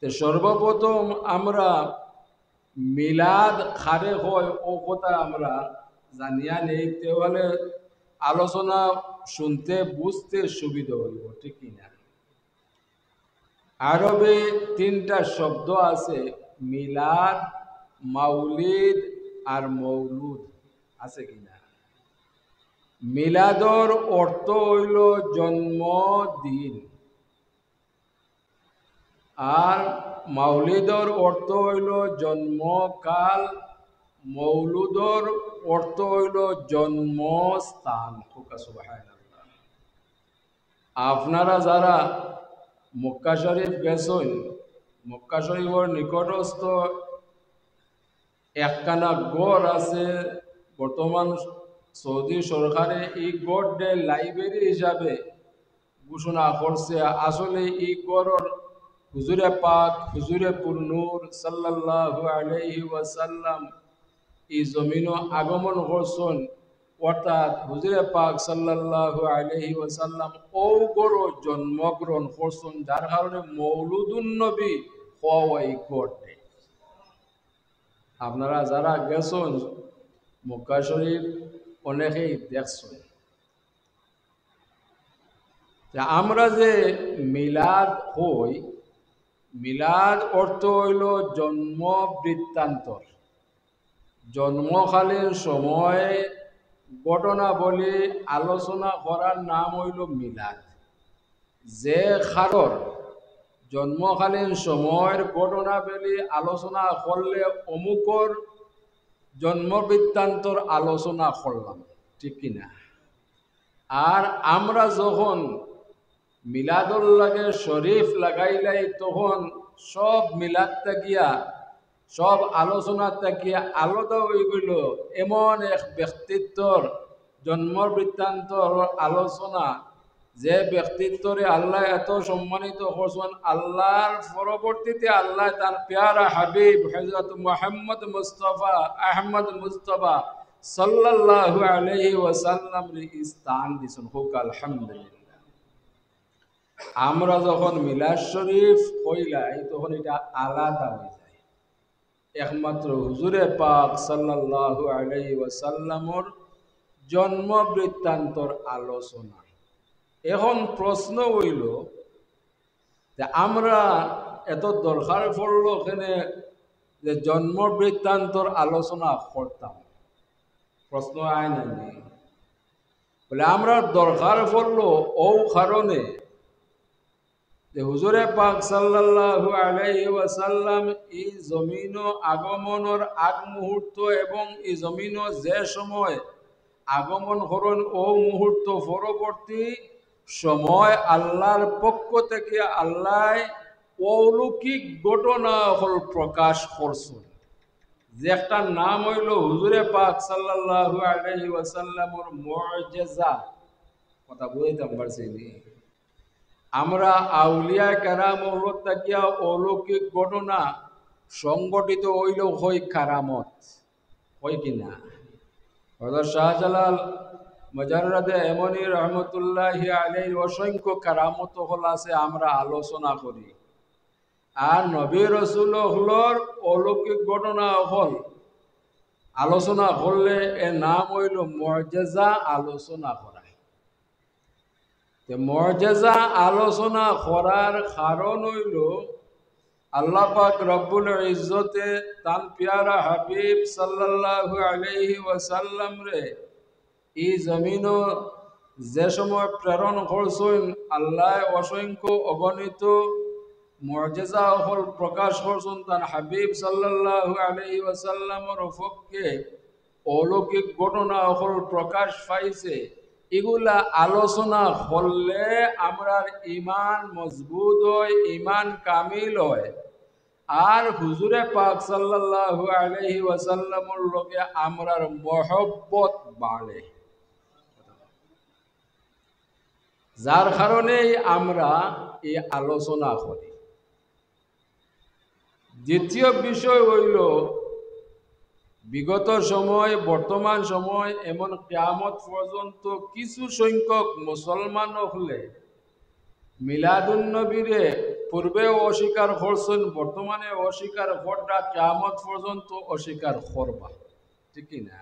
সর্বপ্রথম আমরা মিলাদ খারে হয় ও কথা আমরা জানিয়া নেই, তাহলে আলোচনা শুনতে বুঝতে সুবিধা হইব, ঠিক কিনা? আরবে তিনটা শব্দ আছে, মিলাদ, মাউলিদ আর মৌলুদ, আছে কিনা? মিলাদর অর্থ হইল জন্মদিন, আর মাউলিদর অর্থ হইল জন্মকাল, মৌলুদর অর্থ হইল জন্মস্থান। সুবহানাল্লাহ। আপনারা যারা মক্কা শরীফ গেছেন, মক্কা শরীফের নিকটস্থ একখানা গড় আছে, বর্তমান সৌদি সরকারে এই গড়ে লাইব্রেরি হিসাবে ঘোষণা করছে। আসলে এই গড়ের হুজুরে পাক, হুজুরে পুরনূর সাল্লাল্লাহু আলাইহি ওয়াসাল্লাম এই জমিনও আগমন করছেন, অর্থাৎ হুজুরে পাক সাল্লাল্লাহু আলাইহি ওয়াসাল্লাম ও গড় জন্মগ্রহণ করছেন, যার কারণে মৌলুদুন নবী হওয়া এই গড়ে। আপনারা যারা গেছেন মক্কা শরীফ অনেকেই দেখছেন। আমরা যে মিলাদ হই, মিলাদ অর্থ হইল জন্ম বৃত্তান্তর, জন্মকালীন সময় ঘটনাবলী আলোচনা করার নাম হইল মিলাদ। যে খারর জন্মকালীন সময়ের ঘটনাবলী আলোচনা করলে অমুকর জন্মবৃত্তান্তর আলোচনা করলাম, ঠিক কিনা? আর আমরা যখন মিলাদুল লাগে শরীফ লাগাইলাই, তখন সব মিলাদ থাকিয়া, সব আলোচনা থাকিয়া আলাদা হয়ে গেল এমন এক ব্যক্তিত্বর জন্ম বৃত্তান্তর আলোচনা, যে ব্যক্তিত্বরে আল্লাহ এত সম্মানিত করছেন। আল্লাহর পরবর্তীতে আল্লাহ তার প্যারা হাবিব হযরত মুহাম্মদ মুস্তাফা আহমদ মুস্তাফা সাল্লাল্লাহু আলাইহি ওয়াসাল্লাম রে স্থান দিয়েছেন। হোক আলহামদুলিল্লাহ। আমরা যখন মিলাদ শরীফ কইলাই তখন এটা আলাদা হয়ে যায়, একমাত্র হুজুরে পাক সাল্লাল্লাহু আলাইহি ওয়াসাল্লামর জন্ম বৃত্তান্তর আলোচনা। এখন প্রশ্ন হইল যে আমরা এত দরকার পড়ল ওখানে যে জন্ম বৃত্তান্তর আলোচনা করতাম, প্রশ্ন আয় না বলে আমরা দরকার পড়লো ও কারণে যে হুজুরে পাক সাল্লাল্লাহু আলাইহি ওয়াসাল্লাম এই জমিন আগমনের আগ মুহূর্ত এবং এই জমিন যে সময় আগমন করেন ও মুহূর্ত পরবর্তী সময় আল্লাহর পক্ষ থেকে আল্লাহ অলৌকিক ঘটনা হল প্রকাশ করছেন, যে একটা নাম হইল হুজুরে পাক সাল্লাল্লাহু আলাইহি ওয়াসাল্লামের মুআজিজা। কথা বুঝাইতাম পারছি? আমরা আউলিয়া কেরাম তাকিয়া অলৌকিক ঘটনা সংগঠিত হইল হই কারামত, হয় কিনা? হযরত শাহজালাল মুজাররদে এমনি রহমতুল্লাহি আলাইহির অসংখ্য কারামত হল আছে, আমরা আলোচনা করি। আর নবী রাসূল হলর অলৌকিক ঘটনা হল আলোচনা করলে এর নাম হইল মুআজিজা আলোচনা করা। মুআজিজা আলোচনা করার কারণ হইল আল্লাহ পাক রব্বুল ইজ্জতে তান প্যারা হাবিব সাল্লাল্লাহু আলাইহি ওয়াসাল্লাম রে এই জমিন যে সময় প্রেরণ করছেন, আল্লাহ অসংখ্য অগণিত মুআজিজা হল প্রকাশ করছেন তান হাবিব সাল্লাল্লাহু আলাইহি ওয়াসাল্লামের পক্ষে। অলৌকিক ঘটনা হল প্রকাশ পাইছে, এগুলা আলোচনা করলে আমরার ইমান মজবুত হয়, ইমান কামিল হয়, আর হুজুরে পাক সাল্লাল্লাহু আলাইহি ওয়াসাল্লামের লগে আমরার মহব্বত বাড়ে, যার কারণেই আমরা এই আলোচনা করি। দ্বিতীয় বিষয় হইল বিগত সময়, বর্তমান সময়, এমন কিয়ামত পর্যন্ত কিছু সংখ্যক মুসলমান হলে মিলাদুন নবীরে পূর্বেও অস্বীকার করছেন, বর্তমানে অস্বীকার করটা কিয়ামত পর্যন্ত অস্বীকার করবা, ঠিক না?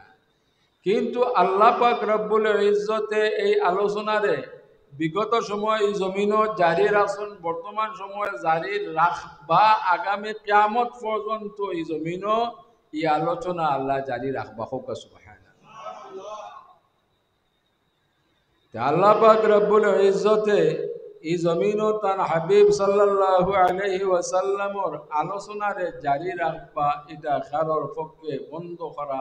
কিন্তু আল্লাহ পাক রব্বুল ইজ্জতে এই আলোচনারে বিগত সময় এই জমিনও জারি রাখছেন, বর্তমান সময়ে জারি রাখবা, আগামী কিয়ামত পর্যন্ত এই জমিনও এই আলোচনা আল্লাহ জারি রাখবা। হোক সুবহানাল্লাহ। আল্লাহ পাক রব্বুল ইজ্জতে এই জমিনও তার হাবিব সাল্লাল্লাহু আলাইহি ওয়াসাল্লামর আলোচনারে জারি রাখবা, এটা কারোর পক্ষে বন্ধ করা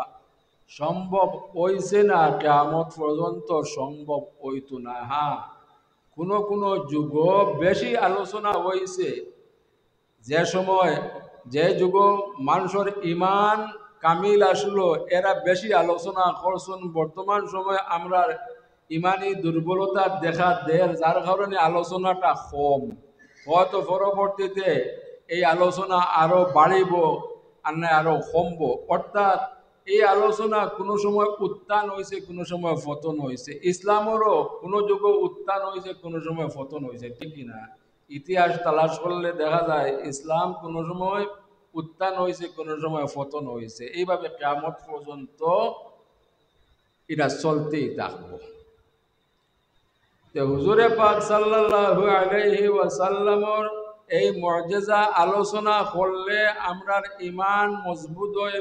সম্ভব হইছে না, কিয়ামত পর্যন্ত সম্ভব হইতো না। হ্যাঁ, কোনো যুগ বেশি আলোচনা হইছে, যে সময় যে যুগ মানুষের ইমান কামিল আসলো এরা বেশি আলোচনা করছেন। বর্তমান সময় আমরা ইমানি দুর্বলতা দেখা দেয়, যার কারণে আলোচনাটা কম। হয়তো পরবর্তীতে এই আলোচনা আরো বাড়িব আর না আরো কমব। অর্থাৎ এই আলোচনা কোনো সময় উত্থান হয়েছে, কোনো সময় পতন হয়েছে। ইসলামেরও কোনো যুগ উত্থান হয়েছে, কোনো সময় পতন হয়েছে, ঠিক না? ইতিহাস তালাশ করলে দেখা যায় ইসলাম কোনো সময় উত্থান হয়েছে, কোনো সময় পতন হয়েছে। এইভাবে কিয়ামত পর্যন্ত এটা চলতেই থাকবো। হুজুরে পাক সাল্লাল্লাহু আলাইহি ওয়াসাল্লামর এই মুজিজা আলোচনা করলে আমরার ইমান মজবুত হয়।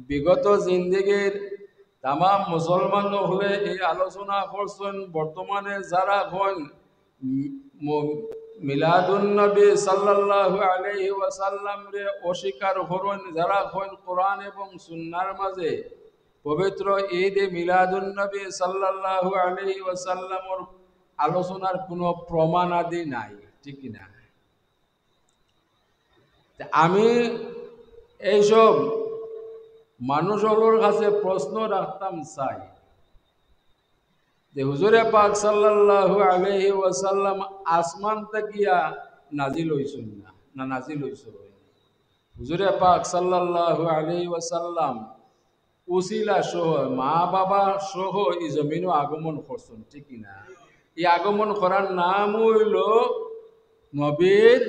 বিগত জিন্দেগির তাম মুসলমান হলে এই আলোচনা করছেন। বর্তমানে যারা হন মিলাদুন নবী সাল্লাল্লাহু আলাইহি ওয়াসাল্লাম রে অস্বীকার করেন, যারা হন কোরআন এবং সুন্নাহর মাঝে পবিত্র ঈদ মিলাদুন নবী সাল্লাল্লাহু আলাইহি ওয়াসাল্লামর আলোচনার কোনো প্রমাণ আদি নাই, ঠিক না? আমি এইসব মানুষগুলোর কাছে প্রশ্ন রাখতাম চাই যে হুজুরে পাক সাল্লাল্লাহু আলাইহি ওয়াসাল্লাম আসমান থেকে নাজিল হইছেন না, না নাজিল হইছেন? হুজুরে পাক সাল্লাল্লাহু আলাইহি ওয়াসাল্লাম উসিলা সহ মা বাবা সহ এই জমিনও আগমন করছেন, ঠিক না? এই আগমন করার নাম হইল নবীর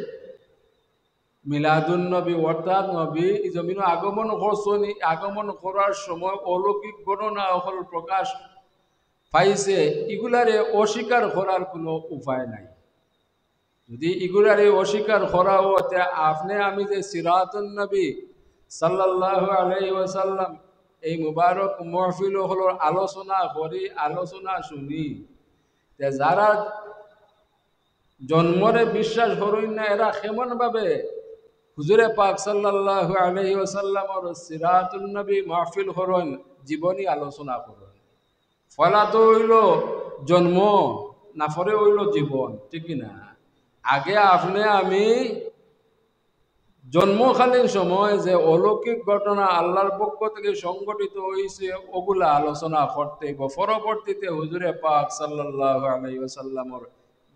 মিলাদুন নবী, অর্থাৎ নবী এই জমিনও আগমন করছেন। আগমন করার সময় অলৌকিক ঘটনা হল প্রকাশ পাইছে, এগুলারে অস্বীকার করার কোনো উপায় নাই। যদি এগুলারে অস্বীকার করা হতে আপনি আমি যে সিরাতুন নবী সাল্লাল্লাহু আলাইহি ওয়াসাল্লাম এই মুবারক মাহফিল হলোর আলোচনা করি, আলোচনা শুনি, যারা জন্মরে বিশ্বাস করেন না এরা কেমন ভাবে হুজুরে পাক সাল্লাল্লাহু আলাইহি ওয়াসাল্লামর সিরাতুন নবী মাহফিল করেন, জীবনী আলোচনা করেন? ফলা তো হইল জন্ম, না পরে হইল জীবন, ঠিক না? আগে আপনি আমি জন্মকালীন সময় যে অলৌকিক ঘটনা আল্লাহর পক্ষ থেকে সংগঠিত হয়েছে ওগুলা আলোচনা করতে, পরবর্তীতে হুজুরে পাক সাল্লাল্লাহু আলাইহি ওয়াসাল্লামর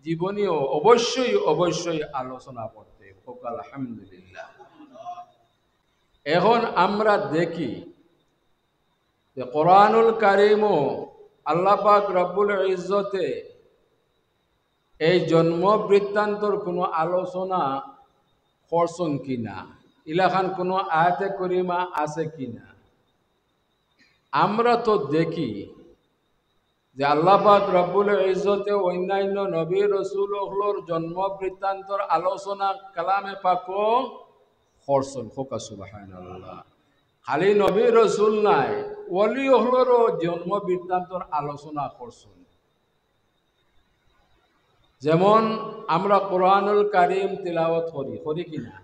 জীবনীও অবশ্যই আলোচনা করতে। আলহামদুলিল্লাহ। এখন আমরা দেখি যে কোরআনুল কারীমও আল্লাহ পাক রব্বুল ইজ্জতে এই জন্ম বৃত্তান্তর কোনো আলোচনা করছেন কিনা, ইলাখান কোনো আয়াতে করিমা আছে কিনা। আমরা তো দেখি যে আল্লাহ পাক রব্বুল ইজ্জতে অন্যান্য নবী রাসূলগুলোর জন্ম বৃত্তান্তর আলোচনা কালামে পাকও করছেন। হোকা সুবহানাল্লাহ। খালি নবী রাসূল নাই, ওলি হলোরও জন্ম বৃত্তান্তর আলোচনা করছেন। যেমন আমরা কোরআনুল কারীম তিলাওয়াত করি কিনা?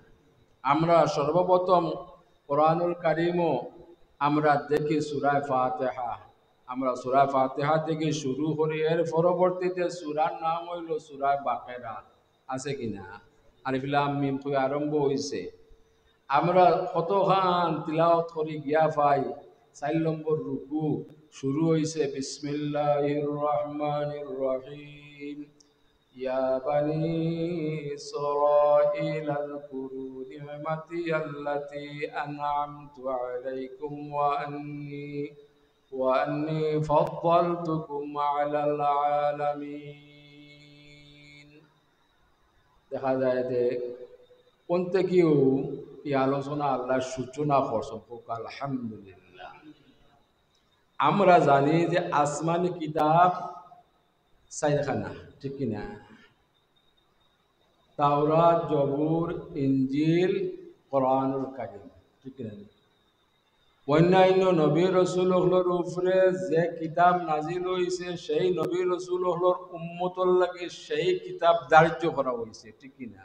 আমরা সর্বপ্রথম কোরআনুল কারীমও আমরা দেখি সূরা ফাতিহা। আমরা সূরা ফাতিহা থেকে শুরু করি, এর পরবর্তীতে সূরার নাম হইল সূরা বাকারা, আছে কিনা? আলিফ লাম মিম থেকে আরম্ভ হইছে। আমরা কতখান তিলাওয়াত করি গিয়া পাই ৪ নম্বর রুকু শুরু হইছে বিসমিল্লাহির রহমানির রহিম। ইয়া বানি ইসরাঈল আযকুরু নি'মাতি আল্লাতী আন'আমতু আলাইকুম ওয়া আন্নী ফাদ্দালতুকুম আলাল আলামিন। দেখা যায় যে কোনতে কেউ এই আলোচনা আল্লাহর সূচনা করছেন হোক আলহামদুলিল্লাহ। আমরা জানি যে আসমানি কিতাব চাইখানা, ঠিক কিনা? তাওরাত, জবুর, ইনজিল, কোরআনুল কারীম, ঠিক কিনা? অন্যান্য নবী রসুলগুলোর উপরে যে কিতাব নাজিল হয়েছে সেই নবী রসুলগুলোর উম্মতর লাগে সেই কিতাব ধার্য করা হয়েছে, ঠিক কিনা?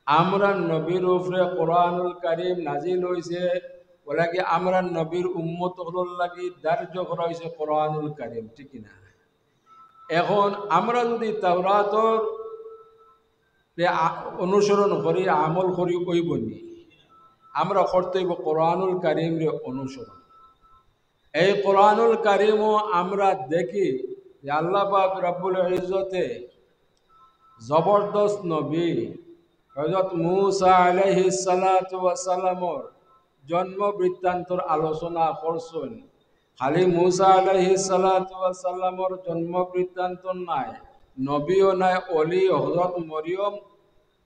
আমরা নবীর উপরে কোরআনুল কারীম নাজিল হয়েছে বলে কি আমরা নবীর উম্মতগুলোর লাগি ধার্য করা হয়েছে কোরআনুল কারীম, ঠিক কিনা? এখন আমরা যদি তাওরাতর অনুসরণ করি, আমল করি, কইব নি আমরা করতে হইব কোরআনুল কারীম রে অনুসরণ। এই কোরআনুল কারীমও আমরা দেখি যে আল্লাহ পাক রব্বুল ইজ্জতে জবরদস্ত নবী হযরত মূসা আলাইহিস সালাতু ওয়াস সালামর জন্ম বৃত্তান্তর আলোচনা করছেন। খালি মূসা আলাইহিস সালাতু ওয়াস সালামর জন্ম বৃত্তান্ত নাই, নবীও নাই, অলি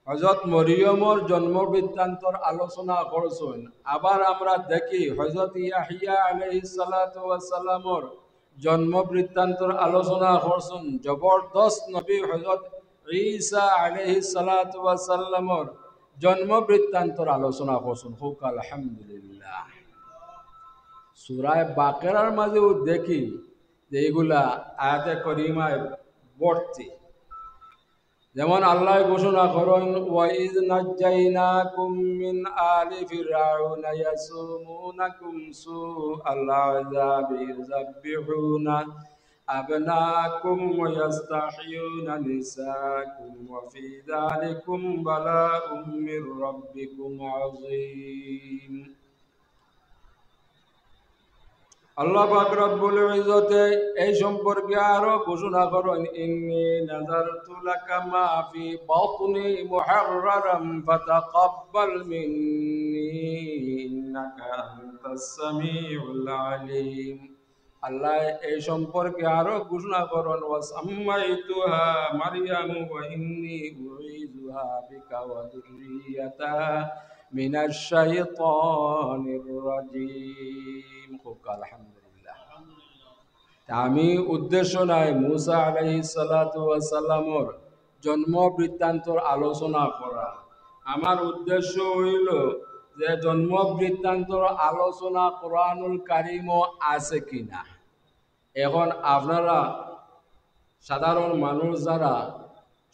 হযরত মরিয়মর জন্ম বৃত্তান্তর আলোচনা করছেন। আবার আমরা দেখি হযরত ইয়াহিয়া আলাইহিস সালাতু ওয়াস সালামর জন্ম বৃত্তান্তর আলোচনা করছেন। জবরদস্ত নবী হযরত ঈসা আলাইহিস সালাতু ওয়াস সালামর জন্ম বৃত্তান্তর আলোচনা করছেন। হোক আলহামদুলিল্লাহ। সূরা বাকারার মাঝেও দেখি যে এগুলা আয়াতে করিমায় ভর্তি। যেমন আল্লাহ ঘোষণা করেন, ওয়াইজ নাজ্জাইনাকুম মিন আলি ফিরআউনা ইয়াসুমুনাকুম সুআল আযাবি ইউযাব্বিহুনা আবনাকুম ওয়া ইস্তাহইয়ুনা নিসাকুম ওয়া ফি যালিকুম বালাউম মির রাব্বিকুম আযীম। আল্লাহ পাক রব্বুল ইজ্জতে এই সম্পর্কে আরো ঘোষণা করেন, ইন্নী নাযারতু লাকা মা ফি বাতনি মুহাররারাম ফাতাকাব্বাল মিন্নী ইন্নাকা আনতাস সামিউল আলিম। আল্লাহ এই সম্পর্কে আরো ঘোষণা করেন, ওয়াসাম্মাইতুহা মারইয়াম ওয়া ইন্নী উঈযুহা বিকা ওয়া যুররিয়াতাহা মিনাশ শাইতানির রাজীম। আলহামদুলিল্লাহ। আমি উদ্দেশ্য নাই মূসা আলাইহিস সালাতু ওয়াস সালামর জন্ম বৃত্তান্তর আলোচনা করা। আমার উদ্দেশ্য হইল যে জন্ম বৃত্তান্তর আলোচনা কোরআনুল কারীমও আছে কিনা। এখন আপনারা সাধারণ মানুষ যারা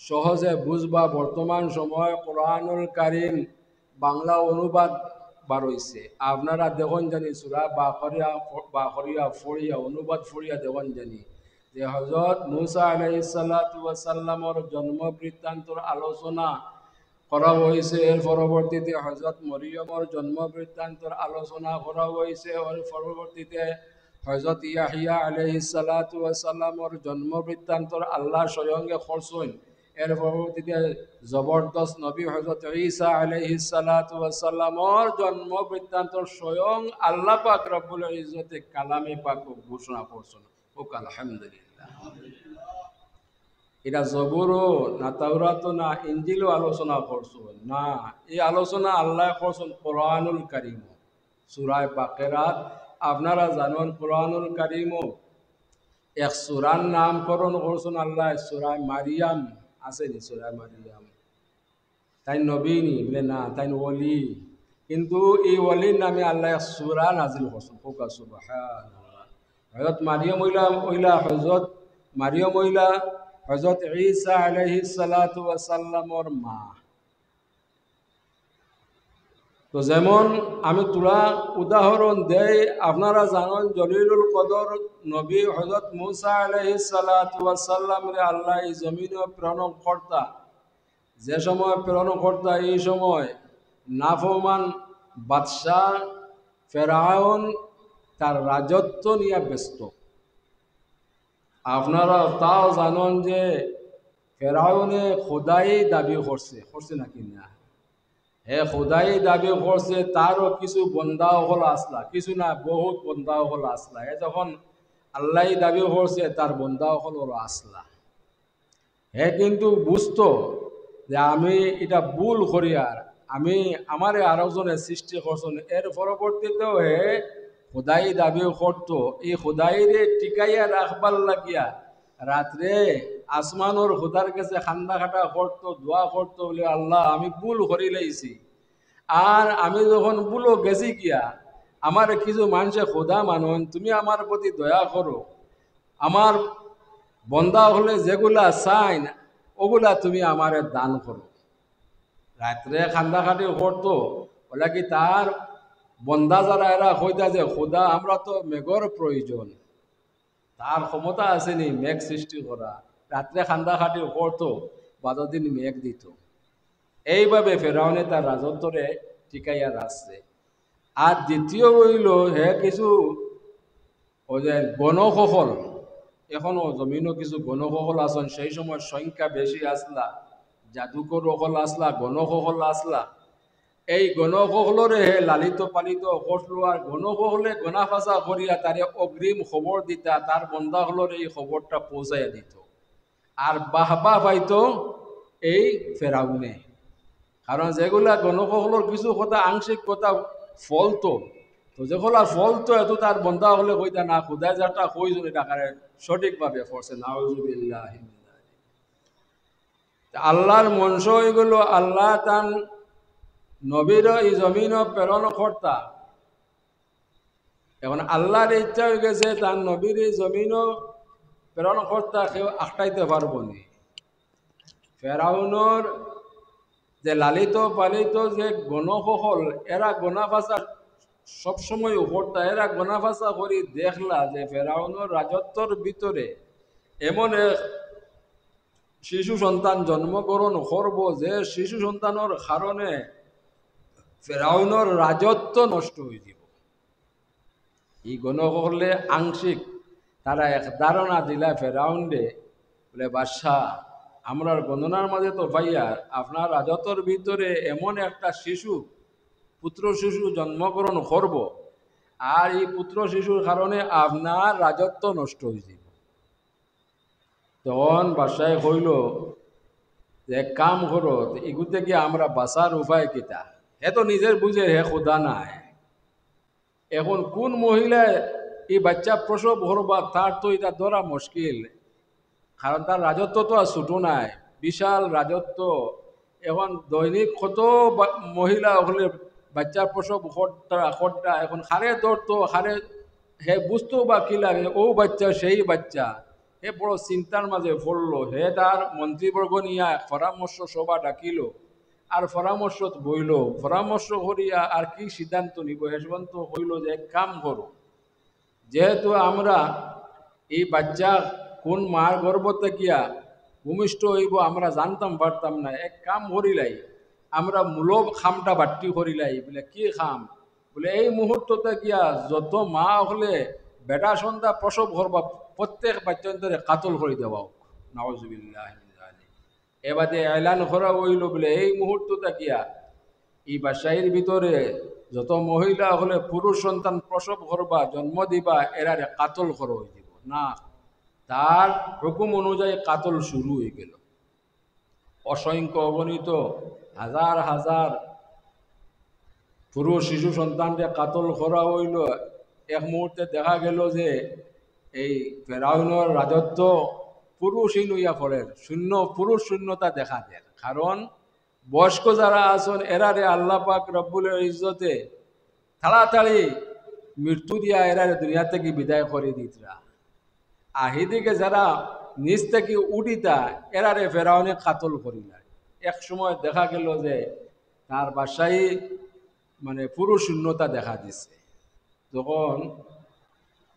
সহজে বুঝবা, বর্তমান সময়ে কোরআনুল কারীম বাংলা অনুবাদ বার হইছে। আপনারা দেখুন জানি সূরা বাকরিয়া ফড়িয়া অনুবাদ ফড়িয়া দেখুন জানি যে হযরত মূসা আলাইহিস সালাতু ওয়াস সালামর জন্ম বৃত্তান্তর আলোচনা করা হয়েছে। এর পরবর্তীতে হযরত মরিয়মর জন্ম বৃত্তান্তর আলোচনা করা হয়েছে। এর পরবর্তীতে হযরত ইয়াহিয়া আলাইহিস সালাতু ওয়াস সালামর জন্ম বৃত্তান্তর আল্লাহ স্বয়ংকে করছেন। এর পরবর্তীতে জবরদস্ত নবী হযরত ঈসা আলাইহিস সালাতু ওয়াস সালামর জন্ম বৃত্তান্তর স্বয়ং আল্লাহ পাক রব্বুল ইজ্জতে কালামে পাক ঘোষণা করছেন। হোক আলহামদুলিল্লাহ। এটা জবুরও না, তাওরাতও না, ইনজিলও আলোচনা করছেন না। এই আলোচনা আল্লাহ করছেন কোরআনুল কারীম। সূরা বাকারাত আপনারা জানেন কোরআনুল কারীম এক সূরার নামকরণ করছেন আল্লাহ সূরা মারিয়াম। আছে নি সূরা মারিয়াম? তাই নবী নি বলে না, তাই ওলি। কিন্তু এই ওলির নামে আল্লাহ এক সূরা নাজিল করছেন। হোক সুবহানাল্লাহ। হযরত মারিয়াম হইলা হযরত ঈসা আলাইহিস সালাতু ওয়াস সালামর মা। তো যেমন আমি তোলা উদাহরণ দেই, আপনারা জানেন জলিলুল কদর নবী হযরত মূসা আলাইহিস সালাতু ওয়াস সালাম রে আল্লাহ এই জমিনে প্রেরণ কর্তা। যে সময় প্রেরণ কর্তা এই সময় নাফরমান বাদশাহ ফেরাউন তার রাজত্ব নিয়ে ব্যস্ত। আপনারা তাও জানেন যে ফেরাউনে খোদাই দাবি করছে নাকি না? হে খোদাই দাবি করছে, তারও কিছু বন্দা হল আসলা, কিছু না বহুত বন্দা হল আসলা। হে যখন আল্লাহ দাবি করছে তার বন্দা হল আসলা। হে কিন্তু বুঝতো যে আমি এটা ভুল করি আর আমি আমারে আরেকজনে সৃষ্টি করছেন এর পরবর্তীতেও হে খোদাই দাবি করতো এই খোদাইরে টিকাইয়া রাখবার লাগিয়া রাত্রে আসমানোর খোদার কাছে খান্দা খাটা করতো দোয়া করতো বলে আল্লাহ আমি ভুল করি লাইছি আর আমি যখন ভুলও গেছি গিয়া আমার কিছু মানুষে খোদা মানুন তুমি আমার প্রতি দয়া করো আমার বন্দা হলে যেগুলা চাইন ওগুলা তুমি আমারে দান করো রাত্রে খান্দাখাটি করতো বলে কি তার বন্দা যারা এরা কইতা যে খোদা আমরা তো মেঘর প্রয়োজন তার ক্ষমতা আসেনি মেঘ সৃষ্টি করা রাত্রে খান্দাখাটি করতো বাদদিন মেঘ দিত এইভাবে ফেরাউনে তার রাজত্বরে টিকাইয়া রাখছে আর দ্বিতীয় হইল হে কিছু ওই যে গণকৌশল এখনো জমিনও কিছু গণকৌশল আছেন সেই সময় সংখ্যা বেশি আসলা জাদুকর অকল আসলা গণকৌশল আসলা এই গণকৌশলরে হে লালিত পালিত করলো আর গণকৌশলে গনাফাসা করিয়া তারে অগ্রিম খবর দিতা তার বন্দা হলরে এই খবরটা পৌঁছাইয়া দিত আর বাহবা পাইতো এই ফেরাউনে কারণ যেগুলা গণকৌশলের কিছু কথা আংশিক কথা ফলতো তো যেগুলা ফলতো এত তার বন্ধা হলে কইতা না খুদায় যাটা কইজন এটা সঠিকভাবে ফরছে নাউজুবিল্লাহ আল্লাহর মনস এগুলো আল্লাহ তান নবীর এই জমিন প্রেরণ কর্তা এখন আল্লাহর ইচ্ছা হয়ে গেছে তার নবীর এই জমিন প্রেরণ কর্তা কেউ আটকাইতে পারবো নি ফেরাউনর যে লালিত পালিত যে গণকৌশল এরা গনাফাসা সবসময় উপরটা এরা গনাফাসা করি দেখলা যে ফেরাউনের রাজত্বর ভিতরে এমন এক শিশু সন্তান জন্মগ্রহণ করব যে শিশু সন্তানের কারণে ফেরাউনের রাজত্ব নষ্ট হয়ে যাব এই গণকৌশলে আংশিক তারা এক ধারণা দিলা ফেরাউন্ডে বলে বাদশাহ আমরার গণনার মাঝে তো ভাইয়া আপনার রাজত্বর ভিতরে এমন একটা শিশু পুত্র শিশু জন্মগ্রহণ করব আর এই পুত্র শিশুর কারণে আপনার রাজত্ব নষ্ট হয়ে যাব তখন বাদশায় হইল যে কাম করো এগুতে কি আমরা বাঁচার উপায় কিতা হে তো নিজের বুঝে হে খোদা নাই এখন কোন মহিলা এই বাচ্চা প্রসব করবা তার তো এটা ধরা মুশকিল কারণ তার রাজত্ব তো আর ছোট নাই বিশাল রাজত্ব এখন দৈনিক কত মহিলা হলে বাচ্চার প্রসব খরটা এখন হারে ধরতো হারে হে বুঝতো বা কি লাগে ও বাচ্চা সেই বাচ্চা হে বড় চিন্তার মাঝে পড়লো হে তার মন্ত্রীবর্গ নিয়ে পরামর্শ সভা ডাকিল আর পরামর্শ বইল পরামর্শ করিয়া আর কি সিদ্ধান্ত নিব হে সিদ্ধান্ত হইল যে এক কাম করো যেহেতু আমরা এই বাচ্চা কোন মার গর্ভ থাকিয়া ভূমিষ্ঠ হইব আমরা জানতাম পারতাম না এক কাম করিলাই আমরা মূলব খামটা বাট্টি করিলাই বলে কি খাম বলে এই মুহূর্ততে গিয়া যত মা হলে বেটা সন্ধ্যা প্রসব করবা প্রত্যেক বাচ্চান্তরে কাতল করে দেওয়া হোক নাউজুবিল্লাহ এবারে এলান করা হইল বলে এই মুহূর্তটা গিয়া এই বাসাইয়ের ভিতরে যত মহিলা হলে পুরুষ সন্তান প্রসব করবা জন্ম দিবা এরারে কাতল করা হয়ে যাব না তার হুকুম অনুযায়ী কাতল শুরু হয়ে গেল অসংখ্য অগণিত হাজার হাজার পুরুষ শিশু সন্তানকে কাতল করা হইল এক মুহূর্তে দেখা গেল যে এই ফেরাউনের রাজত্ব পুরুষহীন হইয়া পড়ে পুরুষ শূন্যতা দেখা দেয় কারণ বয়স্ক যারা আছেন এরারে আল্লাহ পাক রব্বুল ইজ্জতে তাড়াতাড়ি মৃত্যু দিয়া এরারে দুনিয়া থেকে বিদায় করে দিতরা আহিদিকে যারা নিজ থেকে উঠিতা এরারে ফেরাউনে কাতল করিলা এক সময় দেখা গেল যে তার বাসায় মানে পুরুষ শূন্যতা দেখা দিছে তখন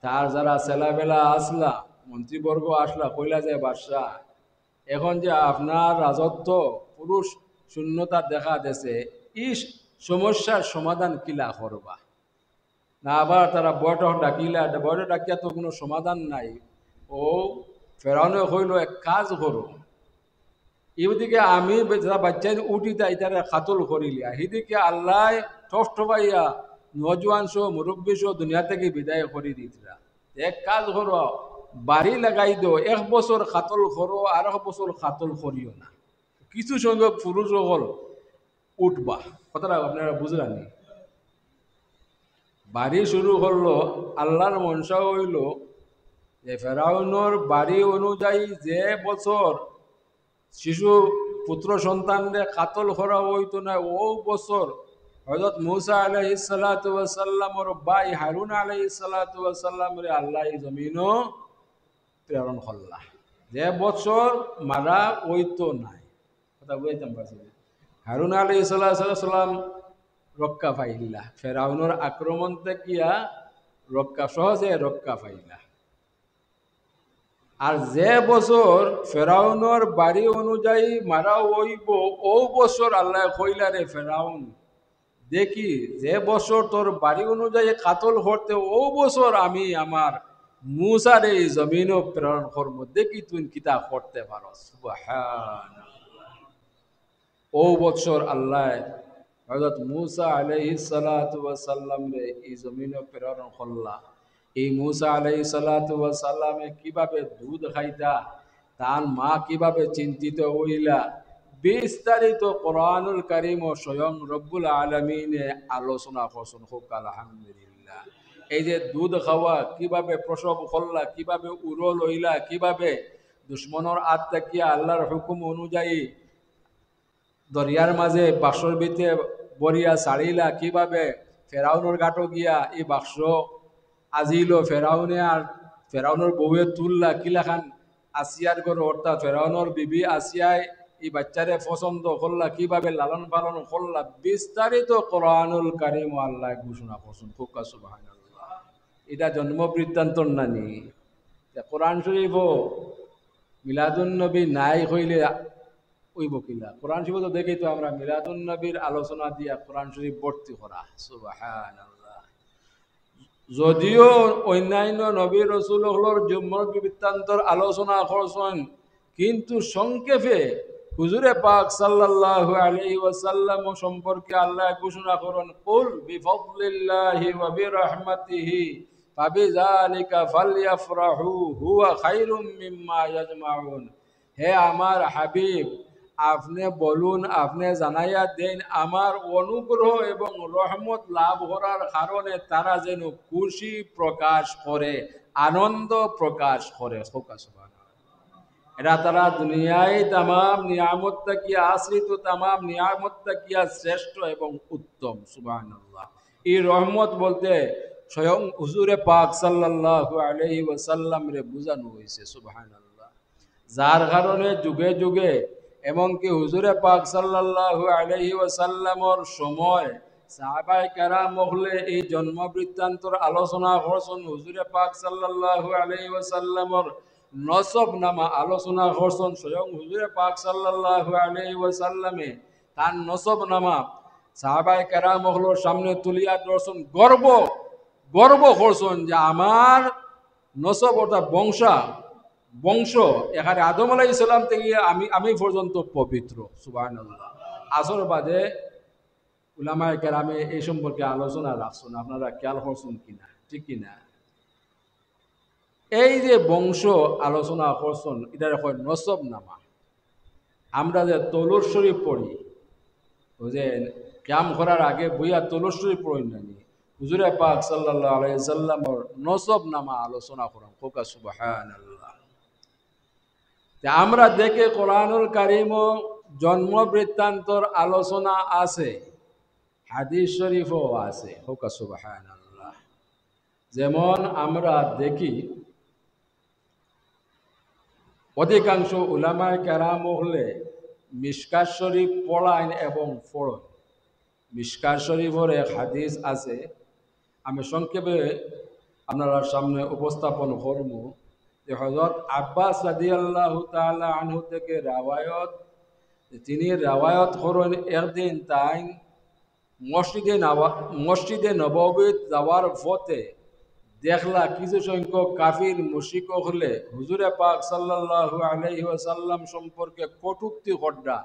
তার যারা ছেলাবেলা আসলা মন্ত্রীবর্গ আসলা কইলা যে বাদশাহ এখন যে আপনার রাজত্ব পুরুষ শূন্যতা দেখা দিছে এই সমস্যার সমাধান কিলা করবা না আবার তারা বয়ট ডাকিলা বয়ট ডাকিয়া তো কোনো সমাধান নাই ও ফেরাউনে হইল এক কাজ করো এদিকে আমি বাচ্চা উঠি তাই তারা খাতল করিলিয়া সেদিকে আল্লাহ ঠপাইয়া নজওয়ান সহ মুরব্বী সহ দুনিয়া থেকে বিদায় করে দিতরা এক কাজ করো বাড়ি লাগাই দো এক বছর খাতল করো আর এক বছর খাতল করিও না কিছু সংখ্যক পুরুষ হল উঠবা, কথাটা আপনারা বুঝলেন। বাড়ি শুরু করলো, আল্লাহর মনসা হইল যে ফেরাউনর বাড়ি অনুযায়ী যে বছর শিশু পুত্র সন্তানরে কাতল করা হইতো না, ও বছর হযরত মূসা আলাইহিস সালাতু ওয়াস সালামর ভাই হারুন আলাইহিস সালাতু ওয়াস সালাম রে আল্লাহ এই জমিনও প্রেরণ করলা। যে বছর মারা হইতো নাই, কথা বুঝাইতাম পারছি। হারুন আলাইহিস সালাম রক্ষা পাইলা, ফেরাউনের আক্রমণ থেকে রক্ষা, সহজে রক্ষা পাইলা। আর যে বছর ফেরাউনের বাড়ি অনুযায়ী মারা হইব, ও বছর আল্লাহ কইলা রে ফেরাউন, দেখি যে বছর তোর বাড়ি অনুযায়ী কাতল করতে, ও বছর আমি আমার মূসার এই জমিনও প্রেরণ করব, দেখি তুই কিতা করতে পারো। সুবহানাল্লাহ। ও বছর আল্লাহ হযরত মূসা আলাইহিস সালাতু ওয়াস সালাম রে এই জমিনও প্রেরণ করলা। এই মূসা আলাইহিস সালাতু ওয়াস সালামে কিভাবে দুধ খাইতা, তার মা কিভাবে চিন্তিত হইলা, বিস্তারিত কোরআনুল কারীম ও স্বয়ং রব্বুল আলামিনে আলোচনা করছেন। হোক আলহামদুলিল্লাহ। এই যে দুধ খাওয়া, কিভাবে প্রসব করলা, কিভাবে উরল হইলা, কিভাবে দুশ্মনের হাত থেকে আল্লাহর হুকুম অনুযায়ী দরিয়ার মাঝে বাক্সর ভিতরে বরিয়া ছাড়িলা, কিভাবে ফেরাউনের ঘাটও গিয়া এই বাক্স আজিল ফেরাউনে, আর ফেরাউনের বউয়ে তুললা কিলাখান আসিয়ার ঘর, অর্থাৎ ফেরাউনের বিবি আসিয়ায় এই বাচ্চারে পছন্দ করলা, কিভাবে লালন পালন করলা, বিস্তারিত কোরআনুল কারীম আল্লাহ ঘোষণা করছেন। ফুকা সুবহানাল্লাহ। এটা জন্ম বৃত্তান্তর নানি কোরআন শরীফ মিলাদুন নবী নাই হইলে ওই বকিলা। কোরআন শরীফ তো দেখেই তো আমরা মিলাদুন নবীর আলোচনা দিয়া কোরআন শরীফ ভর্তি করা। সুবহানাল্লাহ। যদিও অন্যান্য নবী রাসূলুল্লাহর জন্ম বৃত্তান্তর আলোচনা করছেন, কিন্তু সংক্ষেপে হুজুরে পাক সাল্লাল্লাহু আলাইহি ওয়াসাল্লাম সম্পর্কে আল্লাহ ঘোষণা করেন, কুল বিফাদলিল্লাহি ওয়া বিরহমাতিহি ফাবিযালিকা ফালইফরাহু হুয়া খায়রুম মিম্মা ইয়াজমাউন। হে আমার হাবিব, আপনি বলুন, আপনি জানাইয়া দেন, আমার অনুগ্রহ এবং রহমত লাভ করার কারণে তারা যেন খুশি প্রকাশ করে, আনন্দ প্রকাশ করে। এরা তারা দুনিয়ায় তামাম নিয়ামত তাকিয়া আশ্রিত, তামাম নিয়ামত তাকিয়া শ্রেষ্ঠ এবং উত্তম। সুবহানাল্লাহ। এই রহমত বলতে স্বয়ং হুজুরে পাক সাল্লাল্লাহু আলাইহি ওয়াসাল্লাম রে বুঝানো হয়েছে। সুবহানাল্লাহ। যার কারণে যুগে যুগে এমনকি হুজুরে পাক সাল্লাল্লাহু আলাইহি ওয়াসাল্লামর সময় সাহাবায়ে কেরাম মহলে এই জন্ম বৃত্তান্তর আলোচনা করছেন। হুজুরে পাক সাল্লাল্লাহু আলাইহি ওয়াসাল্লামর নসব নামা আলোচনা করছেন। স্বয়ং হুজুরে পাক সাল্লাল্লাহু আলাইহি ওয়াসাল্লামে তার নসব নামা সাহাবায়ে কেরাম মহলের সামনে তুলিয়া ধরছেন, গর্ব গর্ব করছেন যে আমার নসব অর্থাৎ বংশ এখানে আদম আলাইহিস সালাম থেকে আমি পর্যন্ত পবিত্র। সুবহানাল্লাহ। আসর বাদে উলামায়ে কেরামে এই সম্পর্কে আলোচনা রাখছেন, আপনারা খেয়াল করছেন কিনা, ঠিক কিনা? এই যে বংশ আলোচনা করছেন, এটার হয় নসব নামা। আমরা যে তলুর শরীফ পড়ি, ওই যে ক্যাম করার আগে বইয়া তলুর শরীফ পড়ি নানি, হুজুরে পাক সাল্লাল্লাহু আলাইহি সাল্লামর নসব নামা আলোচনা করেন। কোকা সুবহানাল্লাহ। আমরা দেখে কোরআনুল কারীম জন্ম বৃত্তান্তর আলোচনা আছে, হাদিস শরীফও আছে। কোকা সুবহানাল্লাহ। যেমন আমরা দেখি অধিকাংশ উলামায়ে কেরাম হলে মিশকাত শরীফ পড়ান এবং পড়েন। মিশকাত শরীফের এক হাদিস আছে, আমি সংক্ষেপে আপনারা সামনে উপস্থাপন করব। যে হযরত আব্বাস রাদিয়াল্লাহু তাআলা আনহু থেকে রাওয়ায়াত, তিনি রাওয়ায়াত করেন একদিন তাই মসজিদে নববীত যাওয়ার পথে দেখলা কিছু সংখ্যক কাফির মুশরিক হলে হুজুরে পাক সাল্লাল্লাহু আলাইহি ওয়াসাল্লাম সম্পর্কে কটূক্তি করডা।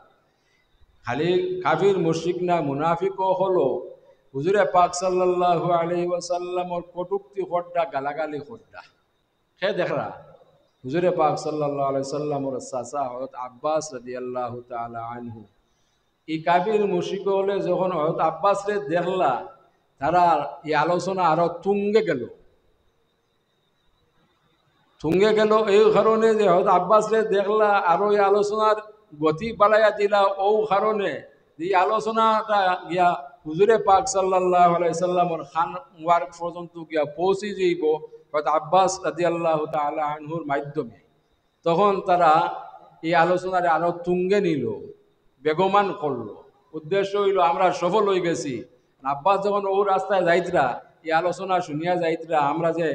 খালি কাফির মুশরিক না, মুনাফিকও হলো হুজুরে পাক সাল্লাল্লাহু আলাইহি ওয়াসাল্লামর কটূক্তি করডা, গালাগালি করডা। সে দেখরা হুজুরে পাক সাল্লাল্লাহু আলাইহি সাল্লামের চাচা হযরত আব্বাস রাদিয়াল্লাহু তাআলা আনহু এই কাফির মুশরিক হলে যখন হযরত আব্বাস রে দেখলা তারা এই আলোচনা আরো তুঙ্গে গেল এই কারণে যে হয়তো আব্বাস রে দেখলা আরো এই আলোচনার গতি বাড়াইয়া দিলা ও কারণে এই আলোচনাটা গিয়া হুজুরে পাক সাল্লাল্লাহু আলাইহি সাল্লামের খান মুবারক পর্যন্ত গিয়া পৌঁছে যাইব হয়তো আব্বাস রাদিয়াল্লাহু তাআলা আনহুর মাধ্যমে। তখন তারা এই আলোচনার আরো তুঙ্গে নিল, বেগমান করলো। উদ্দেশ্য হইল আমরা সফল হয়ে গেছি। আব্বাস যখন ও রাস্তায় যাইতরা এই আলোচনা শুনিয়া যাইতরা, আমরা যে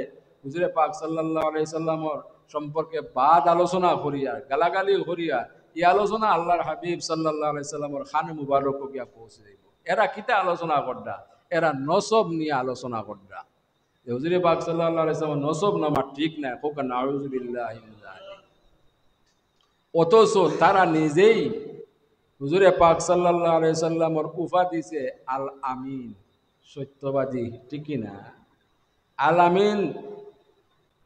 হুজুরে পাক সাল্লাল্লাহু আলাইহি সাল্লামের সম্পর্কে বাদ আলোচনা করিয়া গালাগালি করিয়া এই আলোচনা আল্লাহর হাবিব সাল্লাল্লাহু আলাইহি সাল্লামের খান মুবারক গিয়া পৌঁছে যাইব। এরা কিতা আলোচনা করডা? এরা নসব নিয়ে আলোচনা করডা। হুজুরে পাক সাল্লাল্লাহু আলাইহি সাল্লাম নসব নামা ঠিক নাই, হোক নাউযুবিল্লাহি মিন যালিক। অথচ তারা নিজেই হুজুরে পাক সাল্লাল্লাহু আলাইহি সাল্লামের উপাধি দিছে আল আমিন, সত্যবাদী, ঠিক না? আল আমিন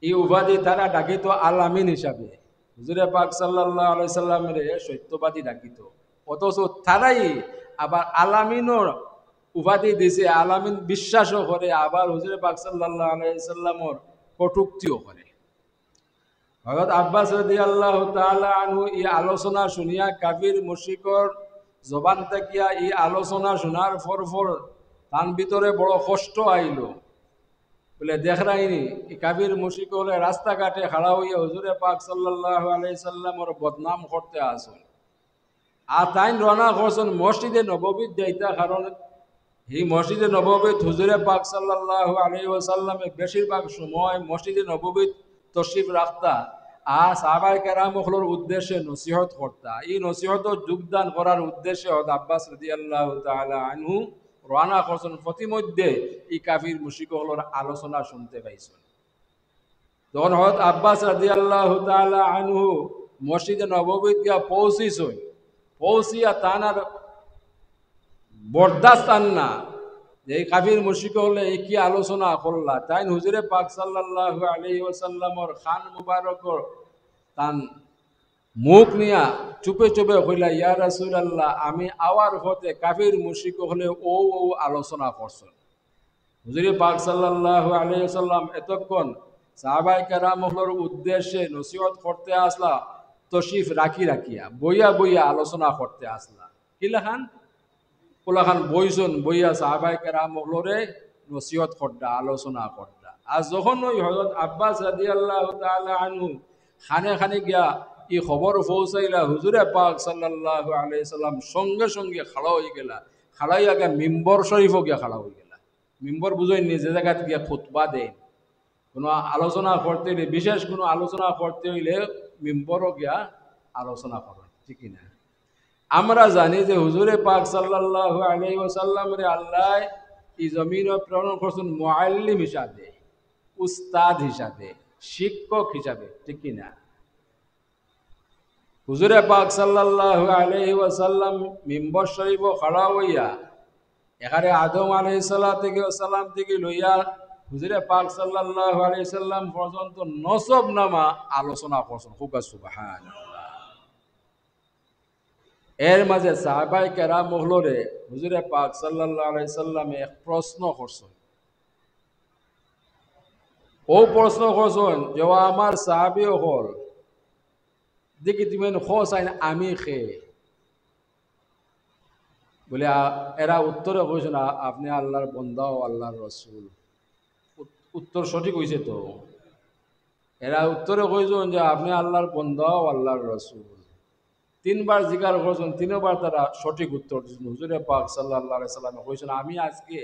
এই উপাধি তারা ডাকিত আল আমিন হিসাবে। হুজুরে পাক সাল্লাল্লাহু আলাইহি সাল্লামের সত্যবাদী ডাকিত। অথচ তারাই আবার আল আমিনের উপাধি দিছে, আল আমিন বিশ্বাসও করে, আবার হুজুরে পাক সাল্লাল্লাহু আলাইহি সাল্লামের কটূক্তিও করে। হযরত আব্বাস রাদিয়াল্লাহু তাআলা আনহু এই আলোচনা শুনিয়া কাফির মুশরিকর জবান থাকিয়া এই আলোচনা শোনার পর তার ভিতরে বড় কষ্ট আইল। বলে দেখরাইনি এই কাফির মুশরিক হলে রাস্তাঘাটে খাড়া হইয়া হুজুরে পাক সাল্লাল্লাহু আলাইহি সাল্লামের বদনাম করতে আসুন। আর তাই রওনা করছেন মসজিদে নববীত যাইতা, কারণ এই মসজিদে নববীত হুজুরে পাক সাল্লাল্লাহু আলাইহি ওয়াসাল্লামে বেশিরভাগ সময় মসজিদে নববীত তশরিফ রাখতা আর সাহাবায়ে কেরামর উদ্দেশ্যে নসিহত করতা। এই নসিহত যোগদান করার উদ্দেশ্যে হযরত আব্বাস রাদিয়াল্লাহু তাআলা আনহু রওনা করছেন। প্রতিমধ্যে এই কাফির মুশরিকগুলোর আলোচনা শুনতে পাইছেন। তখন হযরত আব্বাস রাদিয়াল্লাহু তাআলা আনহু মসজিদে নববীত গিয়া পৌঁছিয়া তানার বরদাস্ত না যে এই কাফির মুশরিক হলে এই কি আলোচনা করলা। তাই হুজুরে পাক সাল্লাল্লাহু আলাইহি ওয়াসাল্লামর খান মুবারকর তান মুখ নিয়া চুপে চুপে কইলা, ইয়া রাসূলুল্লাহ, আমি আওয়ার হতে কাফির মুশরিক হলে ও আলোচনা করছেন। হুজুরে পাক সাল্লাল্লাহু আলাইহি ওয়াসাল্লাম এতক্ষণ সাহাবায়ে কেরামর উদ্দেশ্যে নসিহত করতে আসলা, তশরিফ রাখিয়া বইয়া আলোচনা করতে আসলা। কিলাখান কোলাখান বইয়া সাহাবায়ে কেরামরে নসিহত করডা, আলোচনা করডা। আর যখন ওই হযরত আব্বাস রাদিয়াল্লাহু তাআলা আনহু খানে গিয়া এই খবর পৌঁছাইলা, হুজুরে পাক সাল্লাল্লাহু আলাইহি সাল্লাম সঙ্গে সঙ্গে খাড়া হয়ে গেলা। খাড়াইয়া গিয়া মিম্বর শরীফও গিয়া খাড়া হয়ে গেলা। মিম্বর বুঝেননি যে জায়গাতে গিয়া খুতবা দেন, কোনো আলোচনা করতে হইলে, বিশেষ কোনো আলোচনা করতে হইলে মিম্বরও গিয়া আলোচনা করেন, ঠিক না? আমরা জানি যে হুজুরে পাক সাল্লাল্লাহু আলাইহি ওয়াসাল্লাম রে আল্লাহ এই জমিনে প্রেরণ করছেন মুআল্লিম হিসাবে, উস্তাদ হিসাবে, শিক্ষক হিসাবে, ঠিক না? হুজুরে পাক সাল্লাল্লাহু আলাইহি ওয়াসাল্লাম মিম্বর শরীফ খাড়া হইয়া এখানে আদম আলাইহিস সালাম থেকে লইয়া হুজুরে পাক সাল্লাল্লাহু আলাইহি সাল্লাম পর্যন্ত নসব নামা আলোচনা করছেন। সুবহানাল্লাহ। এর মাঝে সাহাবায়ে কেরাম মহলরে হুজুরে পাক সাল্লাল্লাহু আলাইহি সাল্লামে এক প্রশ্ন করছেন। ও প্রশ্ন করছেন যে আমার সাহাবী হল দেখি তুমি খোঁজ আইন আমি খেয়ে বলে, এরা উত্তরে কইছেন আপনি আল্লাহর বন্দা ও আল্লাহর রসুল। উত্তর সঠিক হয়েছে তো? এরা উত্তরে কইছেন যে আপনি আল্লাহর বন্দা ও আল্লাহর রসুল। তিনবার জিজ্ঞাসা করছেন, তিনবার তারা সঠিক উত্তর দিয়েছেন। হুজুরে পাক সাল্লাল্লাহু আলাইহি সাল্লাম কইছেন, আমি আজকে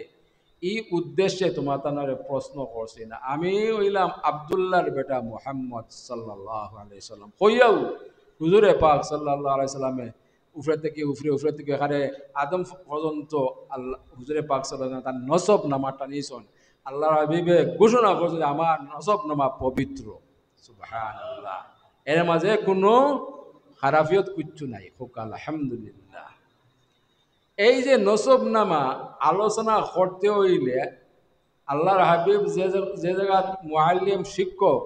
এই উদ্দেশ্যে তোমার তানারে প্রশ্ন করছি না, আমি হইলাম আব্দুল্লাহর বেটা মুহাম্মদ সাল্লাল্লাহু আলাইহি সাল্লাম। কইয়াও হুজুরে পাক সাল্লাল্লাহু আলাইহি সাল্লামে উফরে থেকে এখানে আদম পর্যন্ত আল্লাহ হুজুরে পাক সাল্লাল্লাহু আলাইহি সাল্লাম তার নসব নামাটা নিয়েছেন। আল্লাহর হাবিবে ঘোষণা করছেন আমার নসব নামা পবিত্র। সুবহানাল্লাহ। এর মাঝে কোনো খারাফিয়ত কিচ্ছু নাই। হোক আলহামদুলিল্লাহ। এই যে নসব নামা আলোচনা করতে হইলে আল্লাহর হাবিব যে জায়গা মুআল্লিম শিক্ষক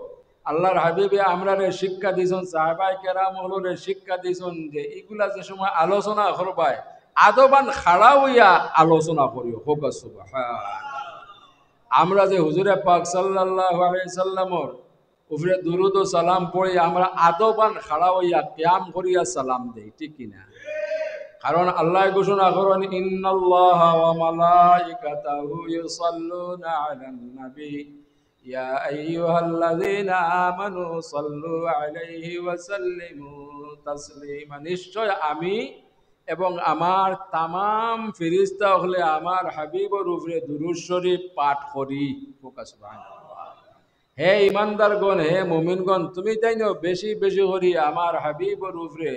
আল্লাহর হাবিবে আমরারে শিক্ষা দিয়েছেন, সাহাবায়ে কেরাম হলরে শিক্ষা দিয়েছেন যে এগুলা যে সময় আলোচনা করবায় আদবান খাড়া হইয়া আলোচনা করিও। হোক সুবহান। আমরা যে হুজুরে পাক সাল্লাল্লাহু আলাইহি সাল্লামর উপরে দুরুদ ও সালাম পড়ি, আমরা আদবান খাড়া হইয়া কিয়াম করিয়া সালাম দেই, ঠিক কিনা? কারণ আল্লাহ ঘোষণা করেন, ইন্নাল্লাহা ওয়া মালাইকাতাহু ইউসাল্লুনা আলান নবী ইয়া আইয়ুহাল্লাযীনা আমানু সাল্লু আলাইহি ওয়া সাল্লিমু তাসলিমা। নিশ্চয় আমি এবং আমার তামাম ফেরেশতা হলে আমার হাবিবের উপরে দুরূদ শরীফ পাঠ করি। সুবহানাল্লাহ। হে ইমানদারগণ, হে মুমিনগণ, তুমি তাই না বেশি বেশি করি আমার হাবিবের উপরে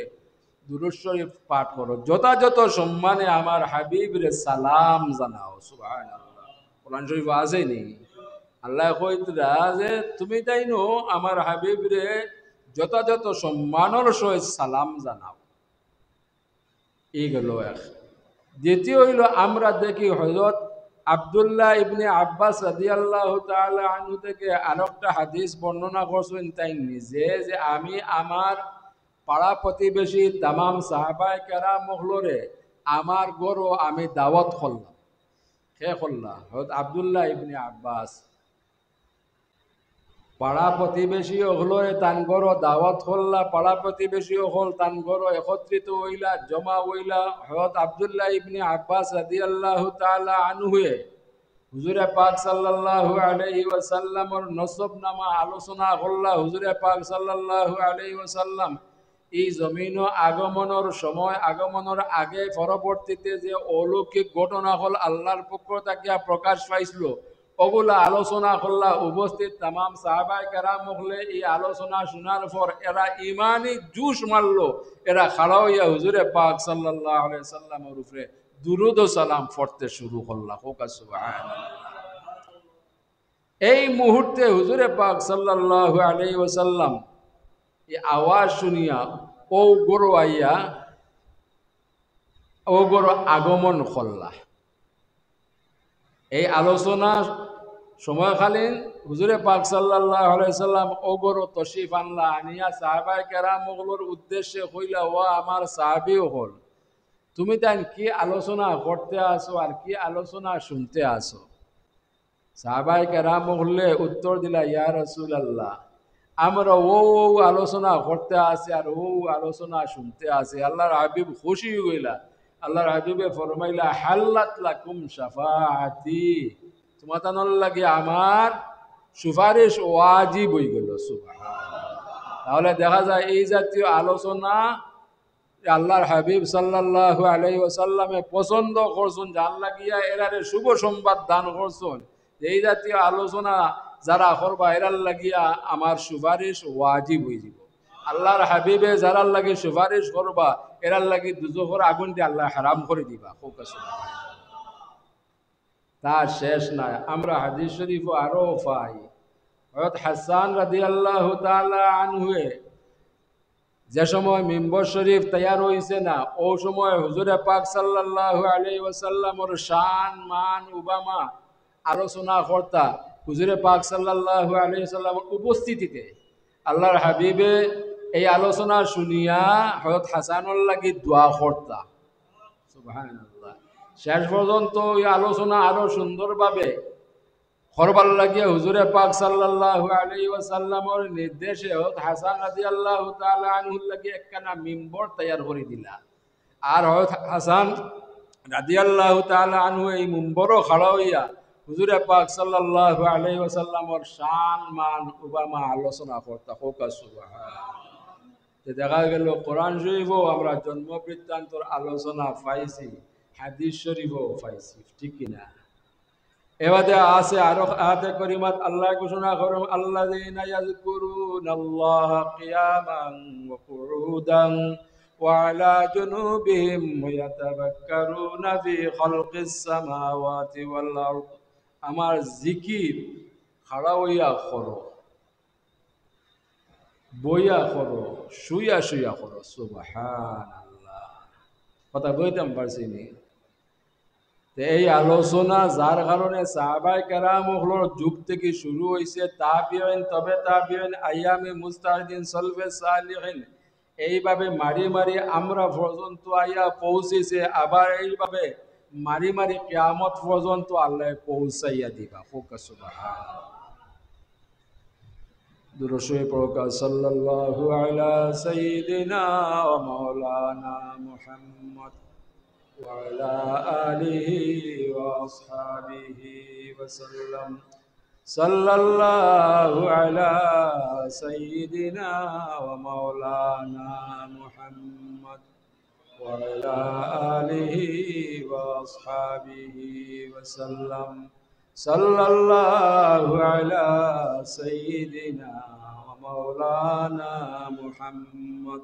দুরূদ শরীফ পাঠ করো, যথাযথ সম্মানে আমার হাবিবরে সালাম জানাও। সুবহানাল্লাহ। কোরআন শরীফ আছে নি? আল্লাহ কইতরা যে তুমি তাই নো আমার হাবিবরে যথাযথ সম্মানের সহিত সালাম জানাও। এই গেল এক। দ্বিতীয় হইল, আমরা দেখি হযরত আব্দুল্লাহ ইবনে আব্বাস রাদিয়াল্লাহু তাআলা আনহু থেকে আরেকটা হাদিস বর্ণনা করছেন তাই নিজে, যে আমি আমার পাড়া প্রতিবেশী তামাম সাহাবায়ে কেরাম মহলরে আমার গরো আমি দাওয়াত করলাম। কে করলাম? হযরত আব্দুল্লাহ ইবনে আব্বাস পাড়া প্রতিবেশী হলরে তান গরো দাওয়াত করলা, পাড়া প্রতিবেশী হল তান গরো একত্রিত হইলা, জমা হইলা। হযরত আব্দুল্লাহ ইবনে আব্বাস রাদিয়াল্লাহু তাআলা আনহুয়ে হুজুরে পাক সাল্লাল্লাহু আলাইহি ওয়াসাল্লামর নসবনামা আলোচনা করলা। হুজুরে পাক সাল্লাল্লাহু আলাইহি ওয়াসাল্লাম এই জমিন আগমনের সময়, আগমনের আগে পরবর্তীতে যে অলৌকিক ঘটনা হল আল্লাহর পক্ষ থেকে প্রকাশ পাইছিল, ওগুলা আলোচনা করলা। উপস্থিত তামাম সাহাবায়ে কেরাম হলে এই আলোচনা শোনার পর এরা ইমানি জুস মারলো, এরা খাড়া হইয়া হুজুরে পাক সাল্লাল্লাহু আলাইহি ওয়াসাল্লামের উপরে দুরুদ ও সালাম পড়তে শুরু করলা। হোক সুবহানাল্লাহ। এই মুহূর্তে হুজুরে পাক সাল্লাল্লাহু আলাইহি ওয়াসাল্লাম এই আওয়াজ শুনিয়া ও গরু আইয়া ও গরু আগমন করলা। এই আলোচনা সময়কালীন হুজুরে পাক সাল্লাল্লাহু আলাইহি সাল্লাম ও গরু তশরিফ আনলা, আনিয়া সাহাবায়ে কেরাম ওগুলোর উদ্দেশ্যে কইলা, ও আমার সাহাবী হল, তুমি তাই কি আলোচনা করতে আসো আর কি আলোচনা শুনতে আসো? সাহাবায়ে কেরাম হলে উত্তর দিলা, ইয়া রাসূলুল্লাহ, আমরা ও আলোচনা করতে আসি আর ও আলোচনা শুনতে আসি। আল্লাহর হাবিব খুশি হইলা। আল্লাহর হাবিবে ফরমাইলা, হাল্লাত লাকুম শাফাআতি, তোমাদের লাগি আমার সুপারিশ ওয়াজিব হয়ে গেল। সুবহানাল্লাহ। তাহলে দেখা যায় এই জাতীয় আলোচনা আল্লাহর হাবিব সাল্লাল্লাহু আলাইহি ওয়াসাল্লামে পছন্দ করছেন, যার লাগিয়া এরারে শুভ সংবাদ দান করছেন। এই জাতীয় আলোচনা যারা করবা এরার লাগিয়া আমার সুপারিশ ওয়াজিব হয়ে যাব। আল্লাহর হাবিবে যারা লাগি সুপারিশ করবা এরার লাগি দুজখের আগুন দিয়ে আল্লাহ হারাম করে দিবা। তার শেষ নাই, আমরা হাদিস শরীফ আরো পাই। হযরত হাসান রাদিয়াল্লাহু তাআলা আনহু যে সময় মিম্বর শরীফ তৈয়ার হইছে না, ও সময় হুজুরে পাক সাল্লাল্লাহু আলাইহি ওয়াসাল্লামর শান মান উবামা আলোচনা করতা। হুজুরে পাক সাল্লাল্লাহু আলাইহি ওয়াসাল্লামর উপস্থিতিতে আল্লাহর হাবিবে এই আলোচনা শুনিয়া হযরত হাসানুর লাগি দোয়া করতা। সুবহানাল্লাহ। শেষ পর্যন্ত এই আলোচনা আরো সুন্দরভাবে করবার লাগিয়া হুজুরে পাক সাল্লাল্লাহু আলাইহি ওয়াসাল্লামর নির্দেশে হযরত হাসান রাদিয়াল্লাহু তাআলা আনহুর লাগি একখানা মিম্বর তৈয়ার করে দিলা। আর হযরত হাসান রাদিয়াল্লাহু তাআলা আনহু এই মিম্বরও খাড়া হইয়া হুজুরে পাক সাল্লাল্লাহু আলাইহি ওয়াসাল্লামর শান মান উবামা আলোচনা করতা। হোক সুবহানাল্লাহ। দেখা গেল কোরআন শরীফও আমরা জন্ম বৃত্তান্তর আলোচনা পাইছি, হাদিস শরীফও পাইছি, ঠিক কিনা? এবারে আছে আরো আয়াতে করিমাত আল্লাহ ঘোষণা করেন, আল্লাযীনা ইয়াযকুরুনাল্লাহা কিয়ামান ওয়া কুউদান ওয়া আলা জুনুবিহিম ইয়াতাফাক্কারুনা ফি খালকিস সামাওয়াতি ওয়াল আরদ। আমার জিকির খাড়া হইয়া করো, বইয়া করো, শুইয়া শুইয়া করো। সুবহানাল্লাহ। কথা বলতাম পারছি নি? এই আলোচনা যার কারণে সাহাবায়ে কেরামগুলোর যুগ থেকে শুরু হয়েছে, তাবিঈন, তবে তাবিঈন, আইয়ামে মুজতাহিদিন, সলফে সালিহিন, এইভাবে মারি মারি আমরা পর্যন্ত আইয়া পৌঁছেছে। আবার এইভাবে মারি মারি কিয়ামত পর্যন্ত আল্লাহ পৌঁছাইয়া দিবা। ফোকাস সুবহানাল্লাহ। দুরূদ শরীফ পড়া সাল্লাল্লাহু আলা সাইয়্যিদিনা ওয়া মাওলানা মুহাম্মদ وعلى آله وأصحابه وسلم. صلى الله على سيدنا ومولانا محمد وعلى آله وأصحابه وسلم. صلى الله على سيدنا ومولانا محمد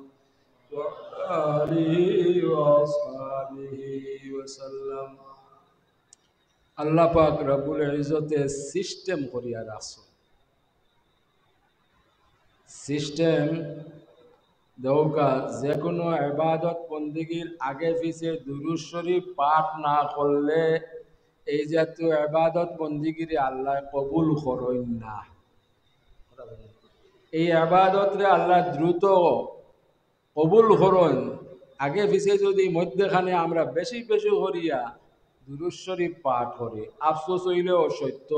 আল্লাহ পাক রব্বুল ইজ্জতে সিস্টেম করিয়া রাখছেন। সিস্টেম দৌকা যে কোনো ইবাদত বন্দেগীর আগে পিছে দুরূদ শরীফ পাঠ না করলে এই জাতীয় ইবাদত বন্দেগীর আল্লাহ কবুল করেন না। এই ইবাদতরে আল্লাহ দ্রুত কবুল করুন। আগে পিছে যদি মধ্যখানে আমরা বেশি বেশি করিয়া দুরূদ শরীফ পাঠ করি, আফসোস হইলেও সত্য,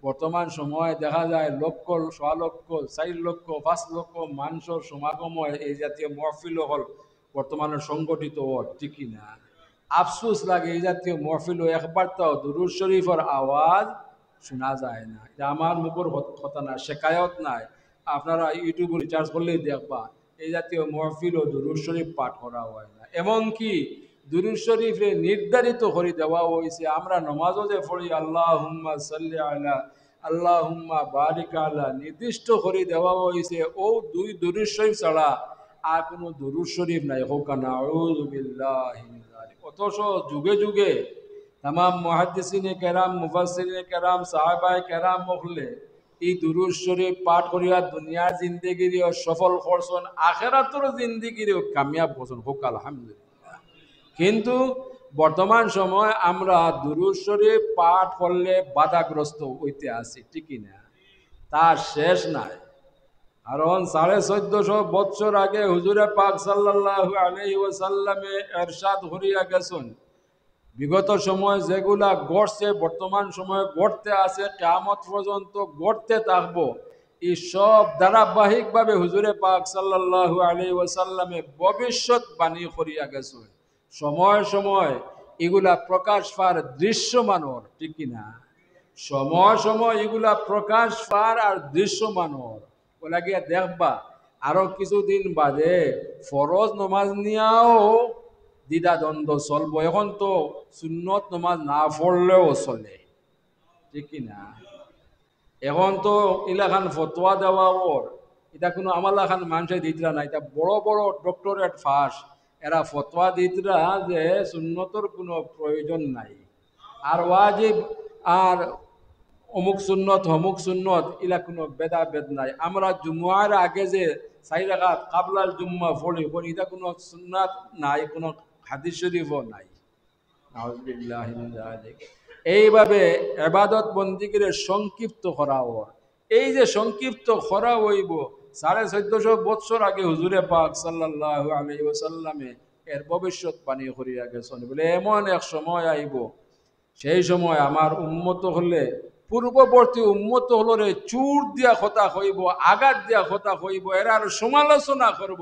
বর্তমান সময়ে দেখা যায় লক্ষ, সোয়া লক্ষ, 4 লক্ষ, 5 লক্ষ মানুষের সমাগম এই জাতীয় মহফিল হল বর্তমানে সংগঠিত হল, ঠিক না? আফসোস লাগে এই জাতীয় মহফিল একবার তো দুরূদ শরীফের আওয়াজ শোনা যায় না। এটা আমার মুখের কথা না, শেখায়ত নাই। আপনারা ইউটিউবে রিচার্জ করলেই দেখবা এই জাতীয় মহফিল ও দুরূদ শরীফ পাঠ করা হয় না। এমনকি দুরূদ শরীফে নির্ধারিত করে দেওয়া হয়েছে, আমরা নমাজও যে পড়ি আল্লাহুম্মা সাল্লি আলা, আল্লাহুম্মা বারিক আলা, নির্দিষ্ট করে দেওয়া হয়েছে ও 2 দুরূদ শরীফ ছাড়া আর কোনো দুরূদ শরীফ নাই। হোক নাউযু বিল্লাহি মিন যালিক। অথচ যুগে যুগে তামাম মুহাদ্দিসিনে কেরাম, মুফাসসিরিনে কেরাম, সাহাবায়ে কেরাম মহলে এই দুরূদ শরীফ পাঠ করিয়া দুনিয়ার জিন্দেগিরিও সফল করছেন, আখিরাতের জিন্দেগিরিও কামিয়াব করছেন। হোক আলহামদুলিল্লাহ। কিন্তু বর্তমান সময় আমরা দুরূদ শরীফ পাঠ করলে বাধাগ্রস্ত হইতে আছি, ঠিক না? তার শেষ নাই। কারণ 1450 বছর আগে হুজুরে পাক সাল্লাল্লাহু আলাইহি ওয়াসাল্লামে ইরশাদ করিয়া গেছেন, বিগত সময় যেগুলা ঘটছে, বর্তমান সময়ে ঘটতে আছে, কিয়ামত পর্যন্ত ঘটতে থাকবো, এই সব ধারাবাহিকভাবে হুজুরে পাক সাল্লাল্লাহু আলাইহি ওয়াসাল্লামে ভবিষ্যৎবাণী করিয়া গেছেন। সময় সময় এগুলা প্রকাশ পার দৃশ্যমানর, ঠিক না? সময় সময় এগুলা প্রকাশ পার আর দৃশ্যমানর। ওলা গিয়া দেখবা আরো কিছুদিন বাদে ফরজ নমাজ নিয়াও দ্বিধা দ্বন্দ্ব চলবো। এখন তো সুন্নত নমাজ না পড়লেও চলে, ঠিক না? এখন তো ইলাখান ফতোয়া দেওয়া ওর, এটা কোনো আমালাখান মানুষে দিতরা না, এটা বড় বড় ডক্টরেট ফাঁস, এরা ফতোয়া দিতরা যে সুন্নতর কোনো প্রয়োজন নাই, আর ওয়াজিব আর অমুক সুন্নত অমুক সুন্নত ইলা কোনো ভেদাভেদ নাই। আমরা জুমার আগে যে 4 রাকাত কাবলাল জুম্মা পড়ি, এটা কোনো সুন্নাত নাই, কোনো হাদিস শরীফও নাই। নাউযুবিল্লাহি মিন যালিক। এইভাবে ইবাদত বন্দিগির সংক্ষিপ্ত করা হয়। এই যে সংক্ষিপ্ত করা হইব, 1450 বছর আগে হুজুরে পাক সাল্লাল্লাহু আলাইহি ওয়াসাল্লামে এর ভবিষ্যৎবাণী করিয়া গেছেন বলে এমন এক সময় আইব, সেই সময় আমার উম্মত হলে পূর্ববর্তী উম্মত হলরে চুর দিয়া কথা হইব, আঘাত দিয়া কথা হইব, এরা সমালোচনা করব।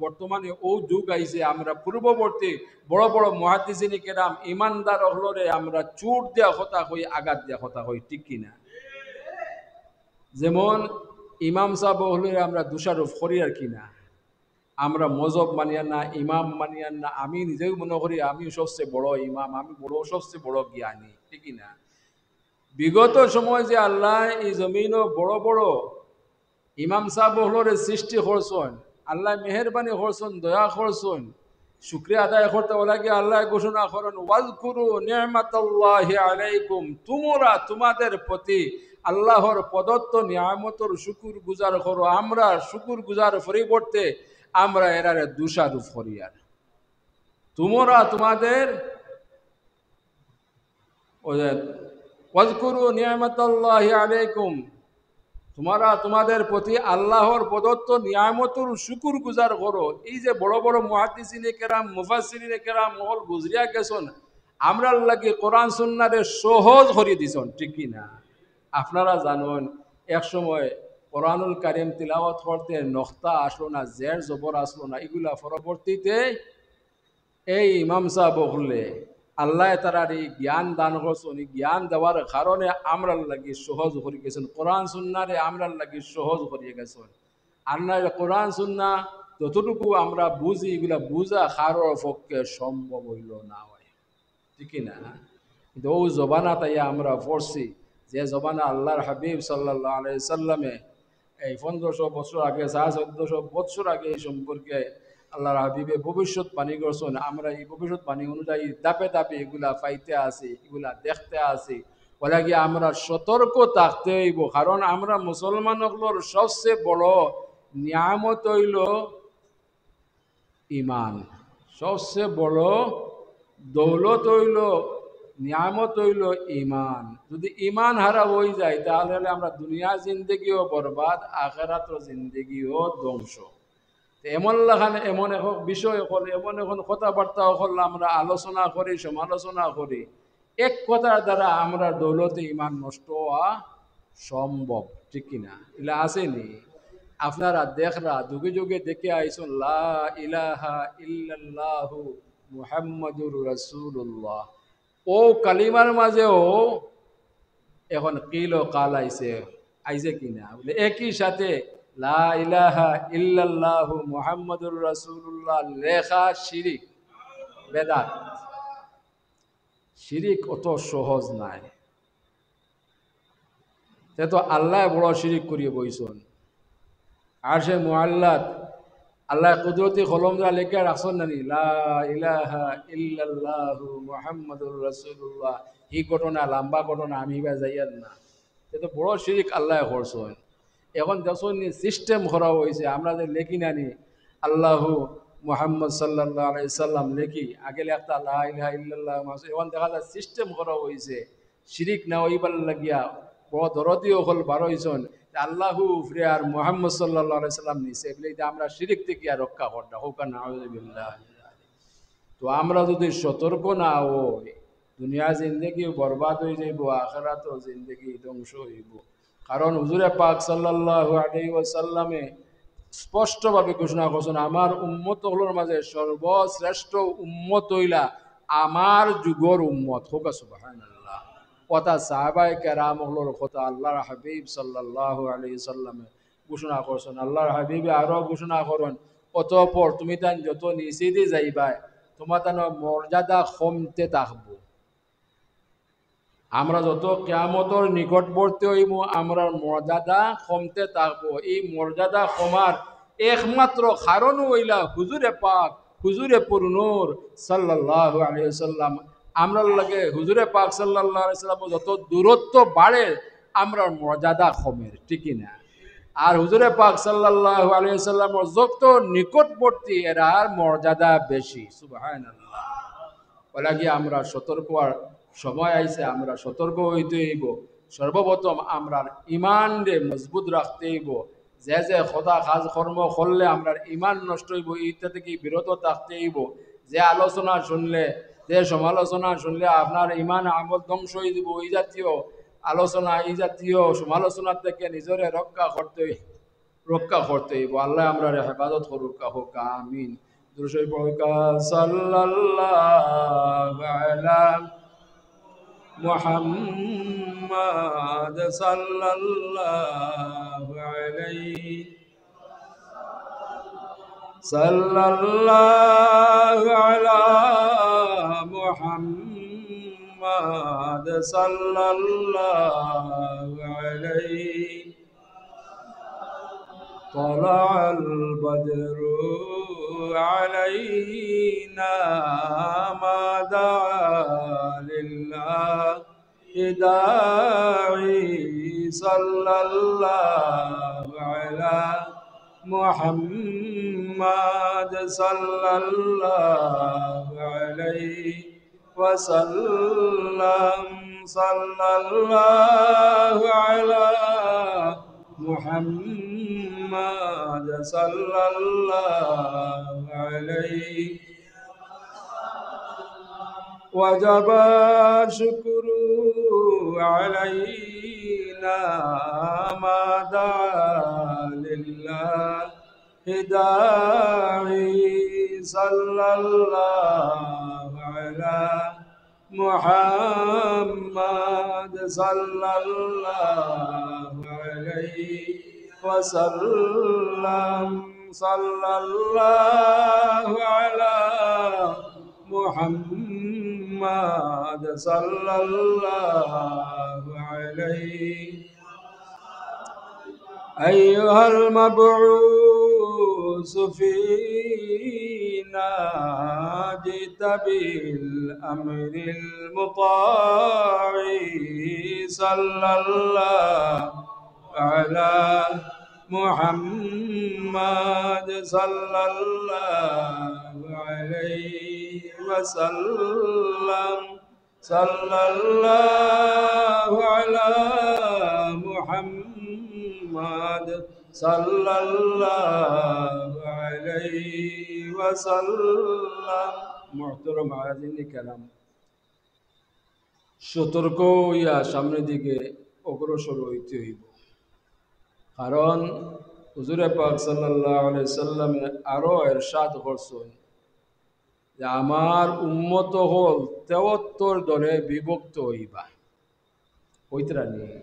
বর্তমানে ও যুগ আইছে, আমরা পূর্ববর্তী বড় বড় মুহাদ্দিসিন কেরাম ইমানদার হলরে আমরা চুর দিয়া কথা হই, আঘাত দিয়া কথা হই, ঠিক কিনা? যেমন ইমাম সাহেব হলে আমরা দোষারোপ করি আর কিনা, আমরা মজহব মানিয়ান না, ইমাম মানিয়ান না। আমি নিজেও মনে করি আমি সবচেয়ে বড় ইমাম, আমি সবচেয়ে বড় জ্ঞানী, ঠিক না? বিগত সময় যে আল্লাহ এই জমিনও বড় বড় ইমাম সাহেব হলরে সৃষ্টি করছেন, আল্লাহ মেহেরবানি করছেন, দয়া করছেন, শুকরিয়া আদায় করতে লাগে। আল্লাহ ঘোষণা করেন ওয়াজকুরু নি'মাতাল্লাহি আলাইকুম, তোমরা তোমাদের প্রতি আল্লাহর প্রদত্ত নিয়ামতের শুকুর গুজার করো। আমরা শুকুর গুজার পরিবর্তে আমরা এরারে দোষারোপ করি। আর তোমরা তোমাদের ওয়াজকুরু নিয়ামাতাল্লাহি আলাইকুম, তোমাদের প্রতি আল্লাহর প্রদত্ত নিয়ামতুর শুকুর গুজার করো। এই যে বড় বড় মুহাদ্দিসিনে কেরাম মুফাসসিরিনে কেরাম মহল গুজরিয়া গেছেন, আমরার লাগি কোরআন সুন্নাহরে সহজ করে দিছেন, ঠিক কি না? আপনারা জানেন এক সময় কোরআনুল কারীম তিলাওয়াত করতে নক্তা আসলো না, জের জবর আসলো না, এগুলা পরবর্তীতে এই ইমাম সাহেব বললে আল্লাহ তারার এই জ্ঞান দান করছেন, এই জ্ঞান দেওয়ার কারণে আমরার লাগি সহজ করে গেছেন, কোরআন সুন্নারে আমরার লাগি সহজ করিয়ে গেছেন। আর না কোরআন সুন্না যতটুকু আমরা বুঝি, এগুলা বুঝা কারোর পক্ষে সম্ভব হইল না হয়, ঠিক না? কিন্তু ও জবানা তাই আমরা পড়ছি, যে জবানা আল্লাহর হাবিব সাল্লাল্লাহু আলাইহি সাল্লামে এই 1500 বছর আগে, 1400 বছর আগে এই সম্পর্কে আল্লাহর হাবিবে ভবিষ্যৎবাণী করছেন। আমরা এই ভবিষ্যৎবাণী অনুযায়ী দাপে দাপে এগুলা পাইতে আসি, এগুলা দেখতে আসি। বলে গিয়ে আমরা সতর্ক থাকতে হইব, কারণ আমরা মুসলমান হলোর সবচেয়ে বড় নিয়ামত হইল ইমান, সবচেয়ে বড় দৌলত হইল, নিয়ামত হইল ইমান। যদি ইমান হারা হয়ে যায় তাহলে আমরা দুনিয়া জিন্দগিও বরবাদ, আখিরাতের জিন্দগিও ধ্বংস। এমন লাগান এমন এখন বিষয় হল, এমন এখন কথাবার্তা হল, আমরা আলোচনা করি, সমালোচনা করি, এক কথার দ্বারা আমরা দৌলতে ইমান নষ্ট হওয়া সম্ভব, ঠিক কিনা? এলা আসেনি? আপনারা দেখরা যুগে যুগে দেখে আইসুন লা ইলাহা ইল্লাল্লাহু মুহাম্মাদুর রাসূলুল্লাহ, ও কালিমার মাঝেও এখন কিল ও কাল আইছে কিনা? বলে একই সাথে লা ইলাহা ইল্লাল্লাহু মুহাম্মাদুর রাসূলুল্লাহ লেখা শিরিক, বেদাত। শিরিক অত সহজ নাই, সে তো আল্লাহ বড় শিরিক করিয়ে বইছন। আর সে মুআল্লাত আল্লাহ কুদরতি কলমরা লেখা রাখছেন নানি লা ইলাহা ইল্লাল্লাহু মুহাম্মাদুর রাসূলুল্লাহ। এই ঘটনা লম্বা ঘটনা, আমি বা যাইয়ার না, সে তো বড় শিরিক আল্লাহ করছেন। এখন দেখুন সিস্টেম করা হয়েছে, আমরা যে লেখি নানি আল্লাহু মুহাম্মদ সাল্লাল্লাহু আলাইহি সাল্লাম লেখি, আগে লেখতা লা ইলাহা ইল্লাল্লাহ। এখন দেখা যায় সিস্টেম করা হয়েছে শিরিক না হইবার লাগিয়া বড় দরদিও হল বারো হইছন আল্লাহু উফরে আর মুহাম্মদ সাল্লাল্লাহু আলাইহি সাল্লাম নিছে, বলে আমরা শিরিক থেকে আর রক্ষা করতে হোক না। আউযুবিল্লাহ। তো আমরা যদি সতর্ক না হই, দুনিয়া জিন্দগি বরবাদ হয়ে যাইব, আখিরাতের জিন্দগি ধ্বংস হইব। কারণ হুজুরে পাক সাল্লাল্লাহু আলাইহি ওয়াসাল্লামে স্পষ্টভাবে ঘোষণা করছেন, আমার উম্মত হলোর মাঝে সর্বশ্রেষ্ঠ উম্মত হইলা আমার যুগর উম্মত। হোক সুবহানাল্লাহ। কথা সাহাবায়ে কেরাম হলোর কথা আল্লাহর হাবিব সাল্লাল্লাহু আলাইহি সাল্লামে ঘোষণা করছেন। আল্লাহর হাবিবে আরো ঘোষণা করেন, অতঃপর তুমি তান যত নিচে দিয়ে যাইবা তোমার তান মর্যাদা কমতে থাকবো। আমরা যত কিয়ামতের নিকটবর্তী হইব আমরা মর্যাদা কমতে থাকবো। এই মর্যাদা কমার একমাত্র কারণ হইলা হুজুরে পাক, হুজুরে পুরনূর সাল্লাল্লাহু আলাইহি ওয়াসাল্লাম। আমরা লাগে হুজুরে পাক সাল্লাল্লাহু আলাইহি ওয়াসাল্লাম যত দূরত্ব বাড়ে আমরা মর্যাদা কমের, ঠিক না? আর হুজুরে পাক সাল্লাল্লাহু আলাইহি ওয়াসাল্লাম যত নিকটবর্তী এরার মর্যাদা বেশি। সুবহানাল্লাহ। বলা গিয়ে আমরা সতর্ক আর সময় আইছে, আমরা সতর্ক হইতে হইব। সর্বপ্রথম আমরা ইমান রে মজবুত রাখতে হইব। যে যে খোদা কাজ কর্ম করলে আমরা ইমান নষ্ট হইব, এইটা থেকে বিরত থাকতে হইব। যে আলোচনা শুনলে, যে সমালোচনা শুনলে আপনার ইমান আমল ধ্বংস হয়ে দিব, এই জাতীয় আলোচনা, এই জাতীয় সমালোচনার থেকে নিজরে রক্ষা করতে হইব। আল্লাহ আমরা হেফাজত করুক, হোক আমিন। দুরূদ পড়ুক সাল্লাল্লাহু আলা মুহাম্মাদ সাল্লাল্লাহু আলাইহি সাল্লাল্লাহু আলা মুহাম্মাদ সাল্লাল্লাহু আলাইহি طلع البدر علينا ما دعا لله داعي صلى الله على محمد صلى الله عليه وسلم সাল্লাল্লাহু আলা মুহাম্মাদ সাল্লাল্লাহু আলাইহি وجب الشكر علينا ما دعا لله داعي صلى الله على محمد صلى الله عليه وسلم صلى الله على محمد صلى الله عليه أيها المبعوث فينا جئت بالأمر المطاع صلى الله على محمد صلى الله عليه وسلم صلى الله على محمد صلى الله عليه وسلم محترم عزيزي الكرام সতর্ক হইয়া সামনের দিকে অগ্রসর হইতে হইব কারণ হুজুরে পাক সাল্লাল্লাহু আলাইহি সাল্লামে আরো ইরশাদ করছেন যে আমার উম্মত হল 73 দলে বিভক্ত হইবা হইতরা নিয়ে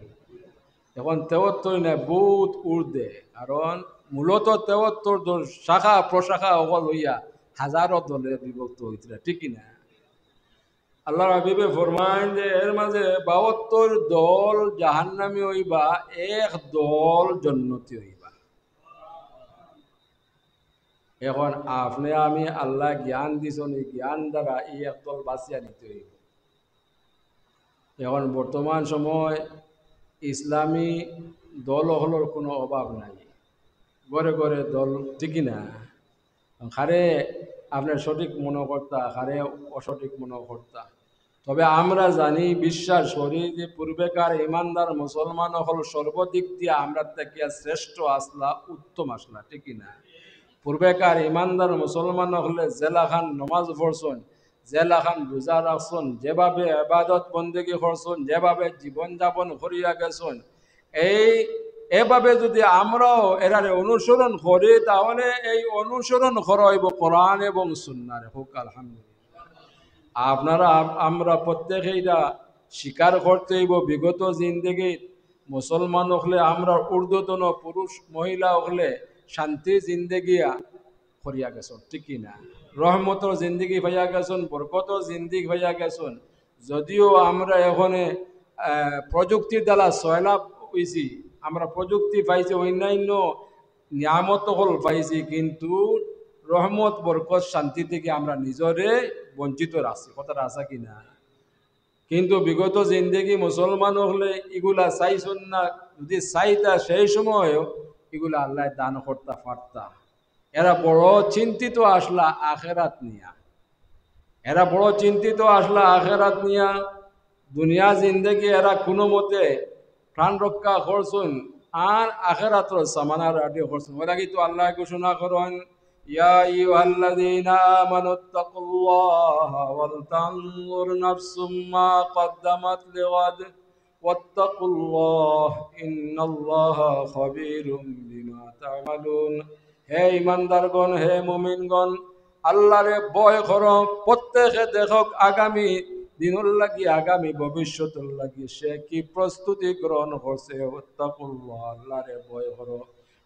এখন 73 না বহুত ঊর্ধ্বে কারণ মূলত 73 দল শাখা প্রশাখা হল হইয়া হাজারো দলে বিভক্ত হইতরা ঠিক না আল্লাহর হাবিবে ফরমান যে এর মাঝে 72 দল জাহান্নামী হইবা এক দল জান্নাতি হইবা এখন আপনি আমি আল্লাহ জ্ঞান দিছেন এই জ্ঞান দ্বারা এই এক দল বাঁচিয়া নিতে হইব এখন বর্তমান সময় ইসলামী দল হলোর কোনো অভাব নাই ঘরে ঘরে দল ঠিকই না খারে আপনার সঠিক মনোকর্তা খারে অসঠিক মনোকর্তা তবে আমরা জানি বিশ্বাস করি যে পূর্বেকার ইমানদার মুসলমান হল সর্বদিক দিয়ে আমরা থেকে শ্রেষ্ঠ আসলা উত্তম আসলা ঠিকই না পূর্বেকার ইমানদার মুসলমান হলে জেলাখান নমাজ পড়ছেন জেলাখান রোজা রাখছেন যেভাবে ইবাদত বন্দেগী করছেন যেভাবে জীবনযাপন করিয়া গেছেন এভাবে যদি আমরাও এরারে অনুসরণ করি তাহলে এই অনুসরণ করা হইব কোরআন এবং সুন্নাহর হোক আলহামদুলিল্লাহ আপনারা আমরা প্রত্যেকেইটা স্বীকার করতে হইব বিগত জিন্দেগি মুসলমান হলে আমরা ঊর্ধ্বতন পুরুষ মহিলা হলে শান্তি জিন্দেগিয়া করিয়া গেছেন ঠিকই না রহমতর জিন্দিগি ভাইয়া গেছেন বরকতর জিন্দিগি ভাইয়া গেছেন যদিও আমরা এখানে প্রযুক্তির দ্বারা সয়লাভ হয়েছি আমরা প্রযুক্তি পাইছি অন্যান্য নিয়ামত হল পাইছি কিন্তু রহমত বরকত শান্তি থেকে আমরা নিজরে বঞ্চিত রাখছি কথাটা আসা কিনা কিন্তু বিগত জিন্দেগি মুসলমান হলে এগুলা চাইছেন না যদি চাইতা সেই সময়ও এগুলা আল্লাহ দান করতা পারতা এরা বড় চিন্তিত আসলা আখেরাত নিয়া এরা বড় চিন্তিত আসলা আখেরাত নিয়া দুনিয়া জিন্দেগি এরা কোনো মতে প্রাণ রক্ষা করছেন আর আখেরাতর সামানার আডি করছেন ওরা কিন্তু আল্লাহ ঘোষণা করেন ইয়া আইয়ুহাল্লাযীনা আমানুত্তাকুল্লাহা ওয়াল তানজুর নাফসুম মা কদ্দামাত লিগাদ ওয়াত্তাকুল্লাহ ইন্নাল্লাহা খাবীরুম বিমা তা'মালুন হে ঈমানদারগণ হে মুমিনগণ আল্লাহরে ভয় করো প্রত্যেকে দেখক আগামী দিনের লাগি আগামী ভবিষ্যতের লাগি সে কি প্রস্তুতি গ্রহণ করছে ওয়াত্তাকুল্লাহ আল্লাহরে ভয় করো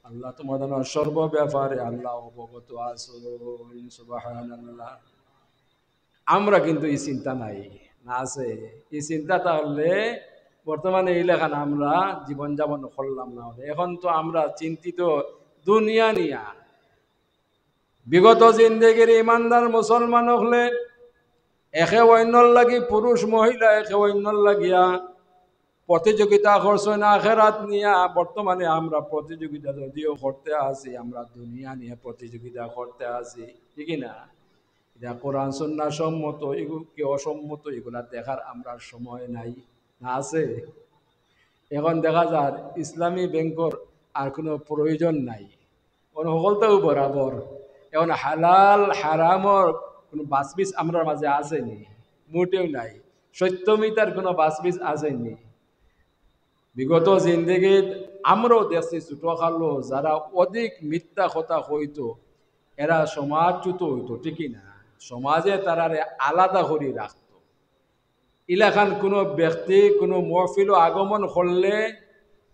আল্লাহ তোমাদের সর্ব ব্যাপারে আল্লাহ অবগত আছেন সুবহানাল্লাহ আমরা কিন্তু এই চিন্তা নাই না আছে এই চিন্তা তাহলে বর্তমানে এই লেখান আমরা জীবনযাপন করলাম না এখন তো আমরা চিন্তিত দুনিয়া নিয়া বিগত জিন্দেগির ইমানদার মুসলমান হলে একে অন্যর লাগি পুরুষ মহিলা একে অন্যর লাগিয়া প্রতিযোগিতা করছেন আখেরাত নিয়া বর্তমানে আমরা প্রতিযোগিতা যদিও করতে আসি আমরা দুনিয়া নিয়ে প্রতিযোগিতা করতে আসি ঠিকই না এটা কোরআন সুন্নাহ সম্মত এগুলো কি অসম্মত এগুলা দেখার আমরা সময় নাই না আছে? এখন দেখা যায় ইসলামী ব্যাংকর আর কোনো প্রয়োজন নাই, এখন সকলতেও বরাবর। এখন হালাল হারামর কোনো বাসবিস আমরা মাঝে আসেনি, মোটেও নাই। সত্যমিতার কোনো বাসবিস আসেনি। বিগত জিন্দগিত আমরাও দেখছি ছোটখালো যারা অধিক মিথ্যা কথা হইতো এরা সমাজচ্যুত হইতো, ঠিকই না? সমাজে তারারে আলাদা করে রাখতো। ইলাখান কোনো ব্যক্তি কোনো মহফিল আগমন করলে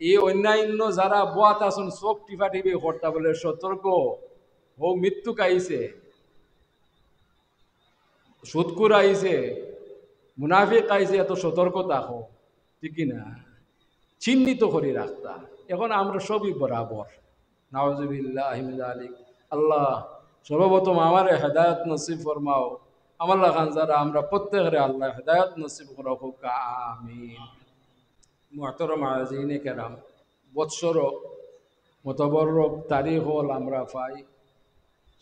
এই অন্যান্য যারা বাত আসুন চোখ টিপা টিপি করতা বলে সতর্ক ও মৃত্যু কাইছে, সুদকুর আইছে, মুনাফিক আইছে, এত সতর্ক থাকো, ঠিকই না? চিহ্নিত করে রাখতা। এখন আমরা সবই বরাবর। নাউজুবিল্লাহ মিন যালিক। আল্লাহ সর্বপ্রথম আমারে হেদায়ত নসিব ফরমাও, আমার লাখান যারা আমরা প্রত্যেকের আল্লাহ হেদায়ত নসিব করো, আমিন। মুহতারাম আজিনে কেরাম, বৎসর মতবরক তারিখ হল আমরা পাই,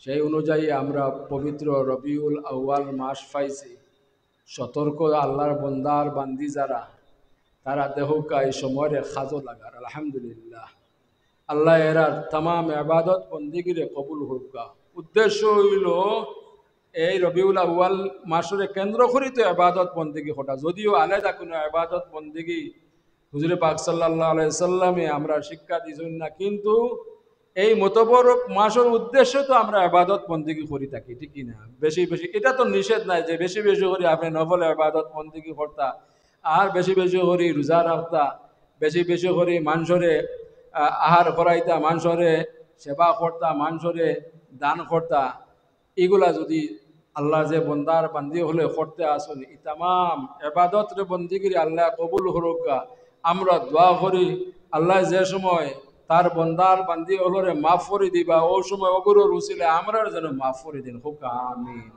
সেই অনুযায়ী আমরা পবিত্র রবিউল আউয়াল মাস পাইছি। সতর্ক আল্লাহর বন্দার বান্দি যারা তারা দেহকা এই সময়ের খাজো লাগার আলহামদুলিল্লাহ। আল্লাহ এরার তাম আবাদত বন্দিগিরে কবুল হোকা। উদ্দেশ্য হইল এই রবিউল আউয়াল মাসরে কেন্দ্র করি তো আবাদত বন্দিগি হটা, যদিও আলাদা কোনো আবাদত বন্দিগি হুজুরে পাক সাল্লাল্লাহু আলাইহি সাল্লামে আমরা শিক্ষা দিছেন না, কিন্তু এই মোতবরক মাসের উদ্দেশ্য তো আমরা আবাদত বন্দিগি করি থাকি, ঠিকই না? বেশি বেশি এটা তো নিষেধ নাই যে বেশি বেশি করে আপনি নফল আবাদত বন্দিগি করতা, আর বেশি বেশি করে রোজা রাখতা, বেশি বেশি করে মানুষরে আহার করাইতা, মানুষরে সেবা করতা, মানুষরে দান করতা। এগুলা যদি আল্লাহ যে বন্দার বান্দি হলে করতে আসুন, ই তাম এবাদত রে বন্দিগিরি আল্লাহ কবুল হরুকা। আমরা দোয়া করি আল্লাহ যে সময় তার বন্দার বান্দি হলরে মাফ করে দিবা, ও সময় অগুরুর উচিলে আমরা যেন মাফ করে দিন, হোক আমিন।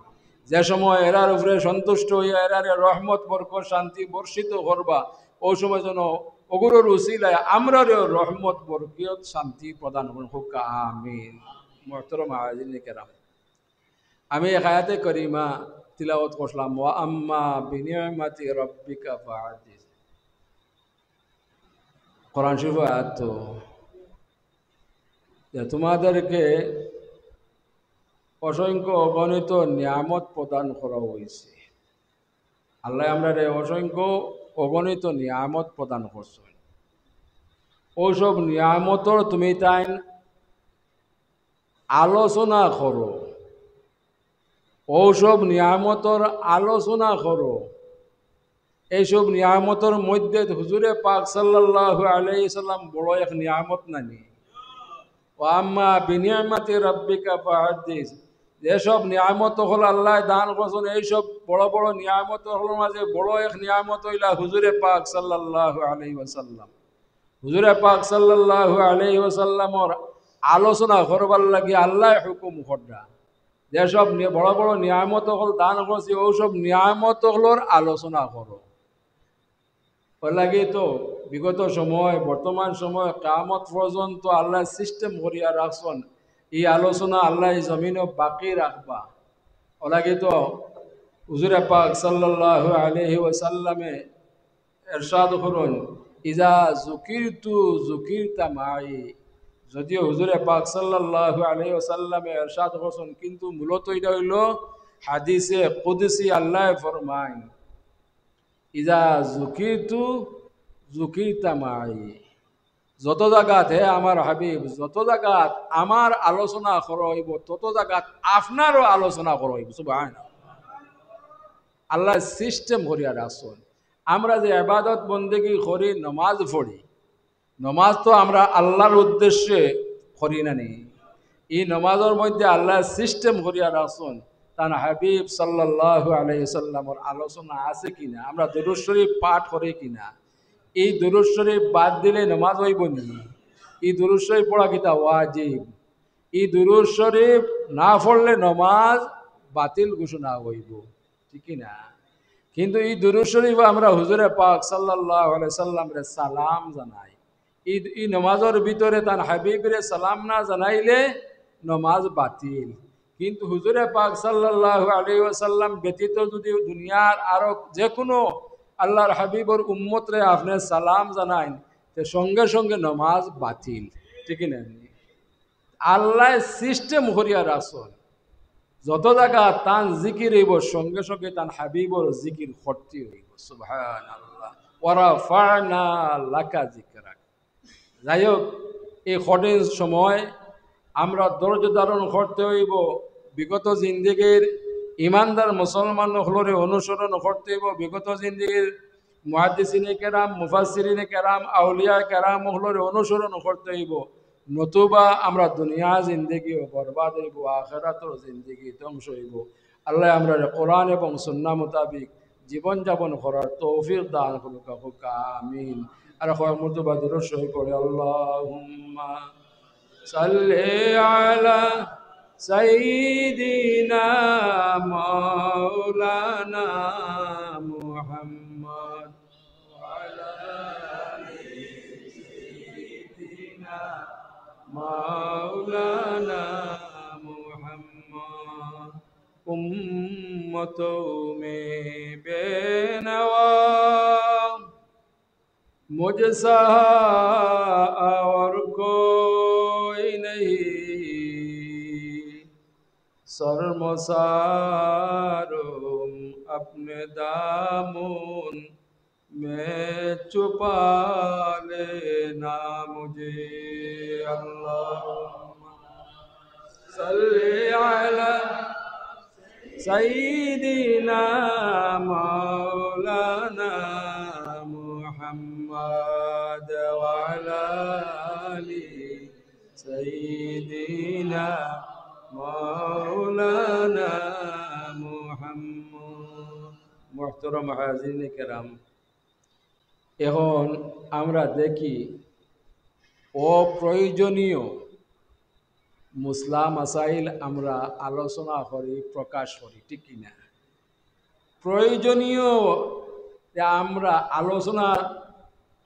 যে সময় এরার উপরে সন্তুষ্ট হইয়া এরারে রহমত বরকত শান্তি বর্ষিত করবা, ও সময় যেন অগুরুর উচিলায় আমরারেও রহমত বরকত শান্তি প্রদান করুন, হোক আমিন। মুহতারাম আজিনে কেরাম, আমি আয়াতে করিমা তিলাওয়াত করলাম, ওয়া আম্মা বিনিয়ামাতি রাব্বিকা ফাহাদিস। কোরআন শরীফ আয়াত তো তোমাদেরকে অসংখ্য অগণিত নিয়ামত প্রদান করা হয়েছে। আল্লাহ আমরা অসংখ্য অগণিত নিয়ামত প্রদান করছেন। ওসব নিয়ামতর তুমি তাই আলোচনা করো, ওসব নিয়ামতর আলোচনা করো। এইসব নিয়ামতর মধ্যে হুজুরে পাক সাল্লাল্লাহু আলাইহি সাল্লাম বড় এক নিয়ামত নানি। ওয়া আম্মা বিনিয়ামাতি রাব্বিকা ফাহাদিস, যেসব নিয়ামত হল আল্লাহ দান করছেন, এইসব বড় বড় নিয়ামত হল মাঝে বড় এক নিয়ামত হইলা হুজুরে পাক সাল্লাল্লাহু আলাইহি ওয়াসাল্লাম। হুজুরে পাক সাল্লাল্লাহু আলাইহি ওয়াসাল্লামর আলোচনা করবার লাগি আল্লাহ হুকুম করডা। যেসব বড় বড় নিয়ামত হল দান করছি, ওসব নিয়ামত হলর আলোচনা করো। ওর লাগে তো বিগত সময় বর্তমান সময় কিয়ামত পর্যন্ত আল্লাহ সিস্টেম করিয়া রাখছেন, এই আলোচনা আল্লাহ জমিনও বাকি রাখবা। ও লাগে তো হুজুরে পাক সাল্লাল্লাহু আলাইহি ওয়াসাল্লামে এরশাদ করুন, ইজা যুকিরতু যুকিরতা মাই। যদিও হুজুরে পাক সাল্লাল্লাহু আলাইহি ওয়াসাল্লামে এরশাদ করছেন, কিন্তু মূলত এটা হইল হাদিসে কুদসি। আল্লাহ ফরমায়, ইজা যুকিরতু যুকিরতা মাই। যত জায়গাত হে আমার হাবিব, যত জায়গাত আমার আলোচনা করইব, তত জায়গাত আপনারও আলোচনা করইব। সুবহানাল্লাহ। আল্লাহ সিস্টেম করিয়া রাখছেন। আমরা যে ইবাদত বন্দেগী করি, নমাজ পড়ি, নমাজ তো আমরা আল্লাহর উদ্দেশ্যে করি না নি। এই নমাজের মধ্যে আল্লাহ সিস্টেম করিয়া রাখছেন, তার হাবিব সাল্লাল্লাহু আলাইহি সাল্লামের আলোচনা আছে কিনা, আমরা দুরূদ শরীফ পাঠ করি কিনা। এই দুরূদ শরীফ বাদ দিলে নমাজ হইব নি? এই দুরূদ শরীফ পড়া কিতা ওয়াজিব। এই দুরূদ শরীফ না পড়লে নমাজ বাতিল ঘোষণা হইব, ঠিক না? কিন্তু এই দুরূদ শরীফ আমরা হুজুরে পাক সাল্লাল্লাহু আলাইহি সাল্লামরে সালাম জানাই। এই নমাজের ভিতরে তার হাবিবরে সালাম না জানাইলে নমাজ বাতিল। কিন্তু হুজুরে পাক সাল্লাল্লাহু আলাইহি ওয়াসাল্লাম ব্যতীত যদি দুনিয়ার আরো যে কোনো আল্লাহর হাবিবর উম্মতরে আপনি সালাম জানাইন, তে সঙ্গে সঙ্গে নমাজ বাতিল, ঠিক না? আল্লাহ সিস্টেম করিয়া রাসুল যত জায়গা তান জিকির হইব সঙ্গে সঙ্গে তান হাবিবর জিকির ভর্তি হইব। সুবহানাল্লাহ। ওরা ফানা লাকা জিকরাক। যাই হোক, এই কঠিন সময় আমরা ধৈর্য ধারণ করতে হইব। বিগত জিন্দিগির ইমানদার মুসলমান হলরে অনুসরণ করতে হইব। বিগত জিন্দিগির মুহাদ্দিসিনে কেরাম, মুফাসসিরিনে কেরাম, আউলিয়া কেরাম হলরে অনুসরণ করতে হইব। নতুবা আমরা দুনিয়া জিন্দিগিও বরবাদ হইব, আখিরাতের জিন্দিগি ধ্বংস হইব। আল্লাহ আমরা কোরআন এবং সুন্নাহ মোতাবিক জীবন যাপন করার তৌফিক দান করুক। আমিন। আর মর্তবা দুরূদ শরীফ পড়ে আল্লাহুম্মা সাল্লি আলা সাইয়্যিদিনা মাওলানা মুহাম্মদ ওয়া আলা আলি সাইয়্যিদিনা মাওলানা মুহাম্মদ। উম্মতों में बेनवा मुझसा और कोई नहीं, शर्मसारों अपने दामन में छुपा लेना मुझे। अल्लाहुम्मा सल्ली अला सय्यिदिना मौलाना मुहम्मद व अला आलि सय्यिदिना मौलाना मुहम्मद। मुहतरम हाज़िरीन केराम, এখন আমরা দেখি অপ্রয়োজনীয় মুসলা মাসাইল আমরা আলোচনা করি, প্রকাশ করি, ঠিক কিনা? প্রয়োজনীয় আমরা আলোচনা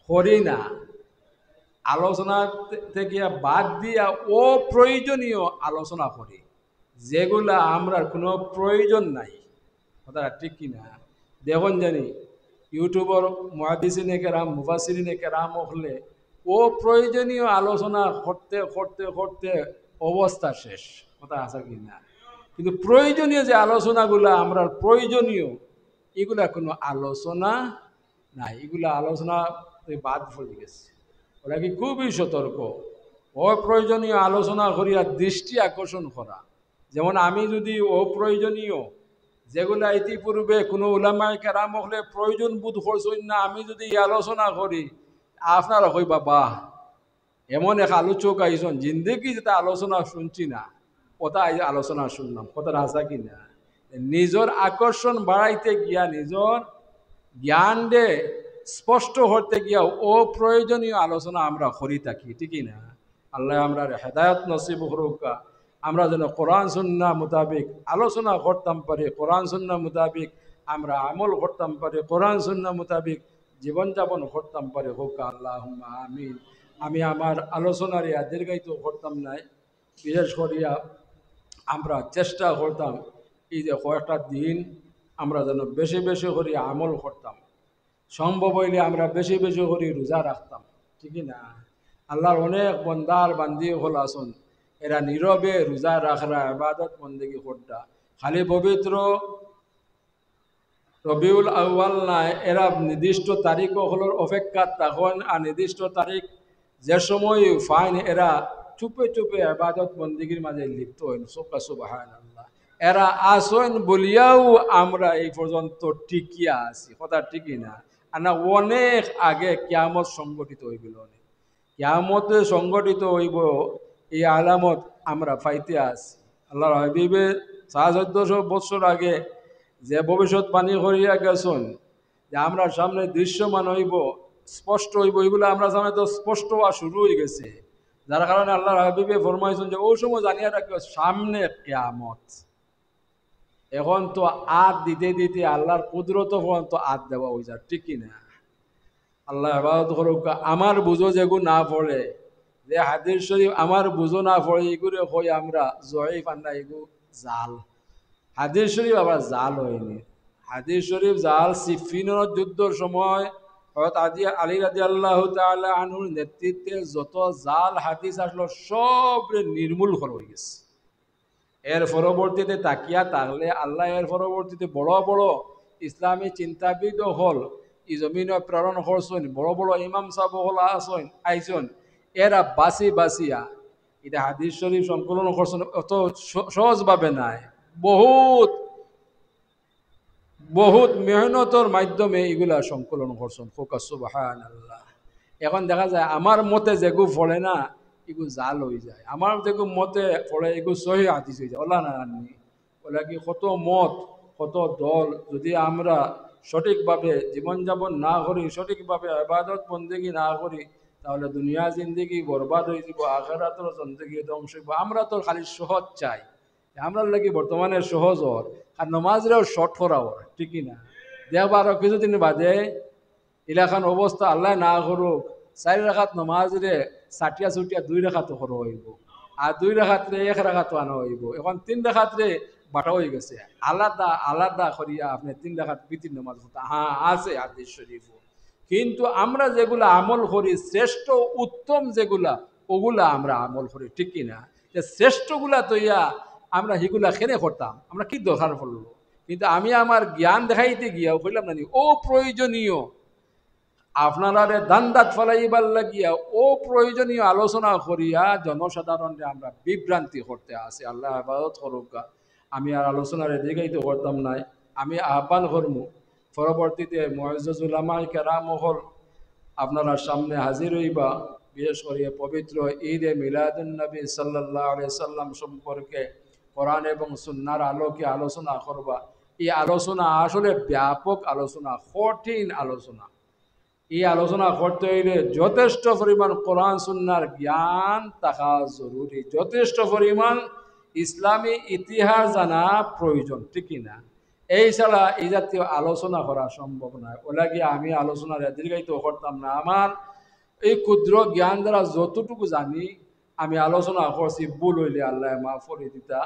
করি না, আলোচনা থেকে বাদ দিয়া অপ্রয়োজনীয় আলোচনা করি, যেগুলা আমরা কোনো প্রয়োজন নাই। কথাটা ঠিক কিনা? দেখুন জানি ইউটিউবর মুহাদ্দিসিনে কেরাম, মুফাসসিরিনে কেরাম হলে অপ্রয়োজনীয় আলোচনা করতে করতে করতে অবস্থা শেষ। কথা আছে কি না? কিন্তু প্রয়োজনীয় যে আলোচনাগুলো আমরা প্রয়োজনীয়, এগুলা কোনো আলোচনা নাই, এগুলা আলোচনা বাদ পড়ে গেছে। ওরা কি খুবই সতর্ক। অপ্রয়োজনীয় আলোচনা করিয়া দৃষ্টি আকর্ষণ করা, যেমন আমি যদি অপ্রয়োজনীয় যেগুলা ইতিপূর্বে কোনো উলামায়ে কেরাম হলে প্রয়োজন বোধ করছেন না, আমি যদি এই আলোচনা করি, আপনারা কইবা বাহ, এমন এক আলোচক আইসন, জিন্দেগি যেটা আলোচনা শুনছি না, কথা আলোচনা শুনলাম। কথা রাজা কি না? নিজের আকর্ষণ বাড়াইতে গিয়া, নিজের জ্ঞান দে স্পষ্ট হতে গিয়া অপ্রয়োজনীয় আলোচনা আমরা করি থাকি, ঠিকই না? আল্লাহ আমরা হেদায়ত নসিব করুকা। আমরা যেন কোরআন সুন্নাহ মোতাবিক আলোচনা করতাম পারি, কোরআন সুন্নাহ মোতাবিক আমরা আমল করতাম পারি, কোরআন সুন্নাহ মোতাবিক জীবনযাপন করতাম পারি। হোক আল্লাহুম্মা আমিন। আমি আমার আলোচনার দীর্ঘায়িত করতাম নাই, বিশেষ করিয়া আমরা চেষ্টা করতাম এই যে কয়েকটা দিন আমরা যেন বেশি বেশি করে আমল করতাম, সম্ভব হইলে আমরা বেশি বেশি করে রোজা রাখতাম, ঠিকই না? আল্লাহর অনেক বন্দার বান্দি হল আসুন, এরা নীরবে রোজা রাখরা, ইবাদত বন্দেগি করতা, খালি পবিত্র রবিউল আউয়াল নাই, এরা নির্দিষ্ট তারিখ হলোর অপেক্ষা তখন, আর নির্দিষ্ট তারিখ যে সময় ফাইন এরা চুপে চুপে ইবাদত বন্দেগির মাঝে লিপ্ত হইন। সুবহানাল্লাহ। এরা আসন বলিয়াও আমরা এই পর্যন্ত টিকিয়া আছি। কথা ঠিকই না? না, অনেক আগে কিয়ামত সংগঠিত হইবিল। কিয়ামত সংগঠিত হইব, এই আলামত আমরা পাইতে আছি। আল্লাহর হাবিবে 1400 বছর আগে যে ভবিষ্যৎবাণী করিয়া গেছেন যে আমরা সামনে দৃশ্যমান হইব, স্পষ্ট হইব, এগুলো আমরা সামনে তো স্পষ্ট হওয়া শুরু হয়ে গেছে। যার কারণে আল্লাহর হাবিবে ফরমাইছেন যে ওই সময় জানিয়ে রাখবে সামনে কিয়ামত। এখন তো আদ দিতে দিতে আল্লাহর কুদরত পর্যন্ত আদ দেওয়া হয়ে যায়, ঠিক কি না? আল্লাহ ইবাদত করুক। আমার বুঝো যেগুলো না পড়ে, যে হাদিস শরীফ আমার বুঝো না পড়ে, এগুলো হই আমরা জয়ীফ আন্না, এগু জাল। হাদিস শরীফ আবার জাল হয়নি। হাদিস শরীফ জাল সিফিনের যুদ্ধের সময় হযরত আলী রাদিয়াল্লাহু তাআলা আনহুর নেতৃত্বে যত জাল হাদিস আসলো সব নির্মূল করা হয়ে গেছে। এর পরবর্তীতে তাকিয়া তাহলে আল্লাহ এর পরবর্তীতে বড় বড় ইসলামী চিন্তাবিদ হল ই জমিনে প্রেরণ করছেন, বড় বড় ইমাম সাহেব হল আসেন আইসন, এরা বাসি বাসিয়া এটা হাদিস শরীফ সংকলন করছেন। অত সহজভাবে নাই, বহুত বহুত মেহনতর মাধ্যমে এগুলা সংকলন করছেন। ফোকাস সুবহানাল্লাহ। এখন দেখা যায় আমার মতে যেগু পড়ে না এগু জাল হয়ে যায়, আমার যেগু মতে পড়ে এগু সহি হাদিস হয়ে যায়। ওলা না আননি ওলা কি কত মত কত দল, যদি আমরা সঠিকভাবে জীবনযাপন না করি, সঠিকভাবে ইবাদত বন্দেগী না করি, তাহলে দুনিয়া জিন্দেগি বরবাদ হয়ে যাব, আখিরাতের জিন্দেগি ধ্বংস হইব। আমরা তো খালি সহজ চাই, আমরা লাগি বর্তমানে সহজ হর আর নমাজরেও শর্ট করা হর, ঠিকই না? দেখবা আরো কিছুদিন বাদে এলাকান অবস্থা আল্লাহ না করুক, 4 রাকাত নমাজ রে সাটিয়া সুটিয়া 2 রাকাত করো হইব, আর 2 রাকাত রে 1 রাকাত আনা হইব। এখন 3 রাকাত রে বাটা হয়ে গেছে, আলাদা আলাদা করিয়া আপনি 3 রাকাত বিতির নমাজ পড়তে। হ্যাঁ আছে হাদিস শরীফ, কিন্তু আমরা যেগুলা আমল করি শ্রেষ্ঠ উত্তম যেগুলা ওগুলা আমরা আমল করি, ঠিক কিনা? যে শ্রেষ্ঠগুলা তৈয়া আমরা সেগুলা খেনে করতাম, আমরা কি দরকার পড়লো? কিন্তু আমি আমার জ্ঞান দেখাইতে গিয়া বললাম না ও প্রয়োজনীয় আপনারা দান্দাত ফলাইবার লাগিয়া ও প্রয়োজনীয় আলোচনা করিয়া জনসাধারণকে আমরা বিভ্রান্তি করতে আসি। আল্লাহ হেফাজত করুক। আমি আর আলোচনার এদিকেই তো করতাম নাই। আমি আহ্বান করব পরবর্তীতে মুআজ্জাজ উলামা কেরাম হল আপনারা সামনে হাজির হইবা, বিশেষ করে পবিত্র ঈদে মিলাদুন নবী সাল্লাল্লাহু আলাইহি সাল্লাম সম্পর্কে কোরআন এবং সুন্নাহর আলোকে আলোচনা করবা। এই আলোচনা আসলে ব্যাপক আলোচনা, কঠিন আলোচনা। এই আলোচনা করতে হইলে যথেষ্ট পরিমাণ কোরআন সুন্নাহর জ্ঞান থাকা জরুরি, যথেষ্ট পরিমাণ ইসলামী ইতিহাস জানা প্রয়োজন, ঠিক না? এই ছাড়া এই জাতীয় আলোচনা করা সম্ভব নয়। ওলাগি আমি আলোচনার দীর্ঘায়িত করতাম না। আমার এই ক্ষুদ্র জ্ঞান দ্বারা যতটুকু জানি আমি আলোচনা করছি, ভুল হইলে আল্লাহ মাফ করে দিতা।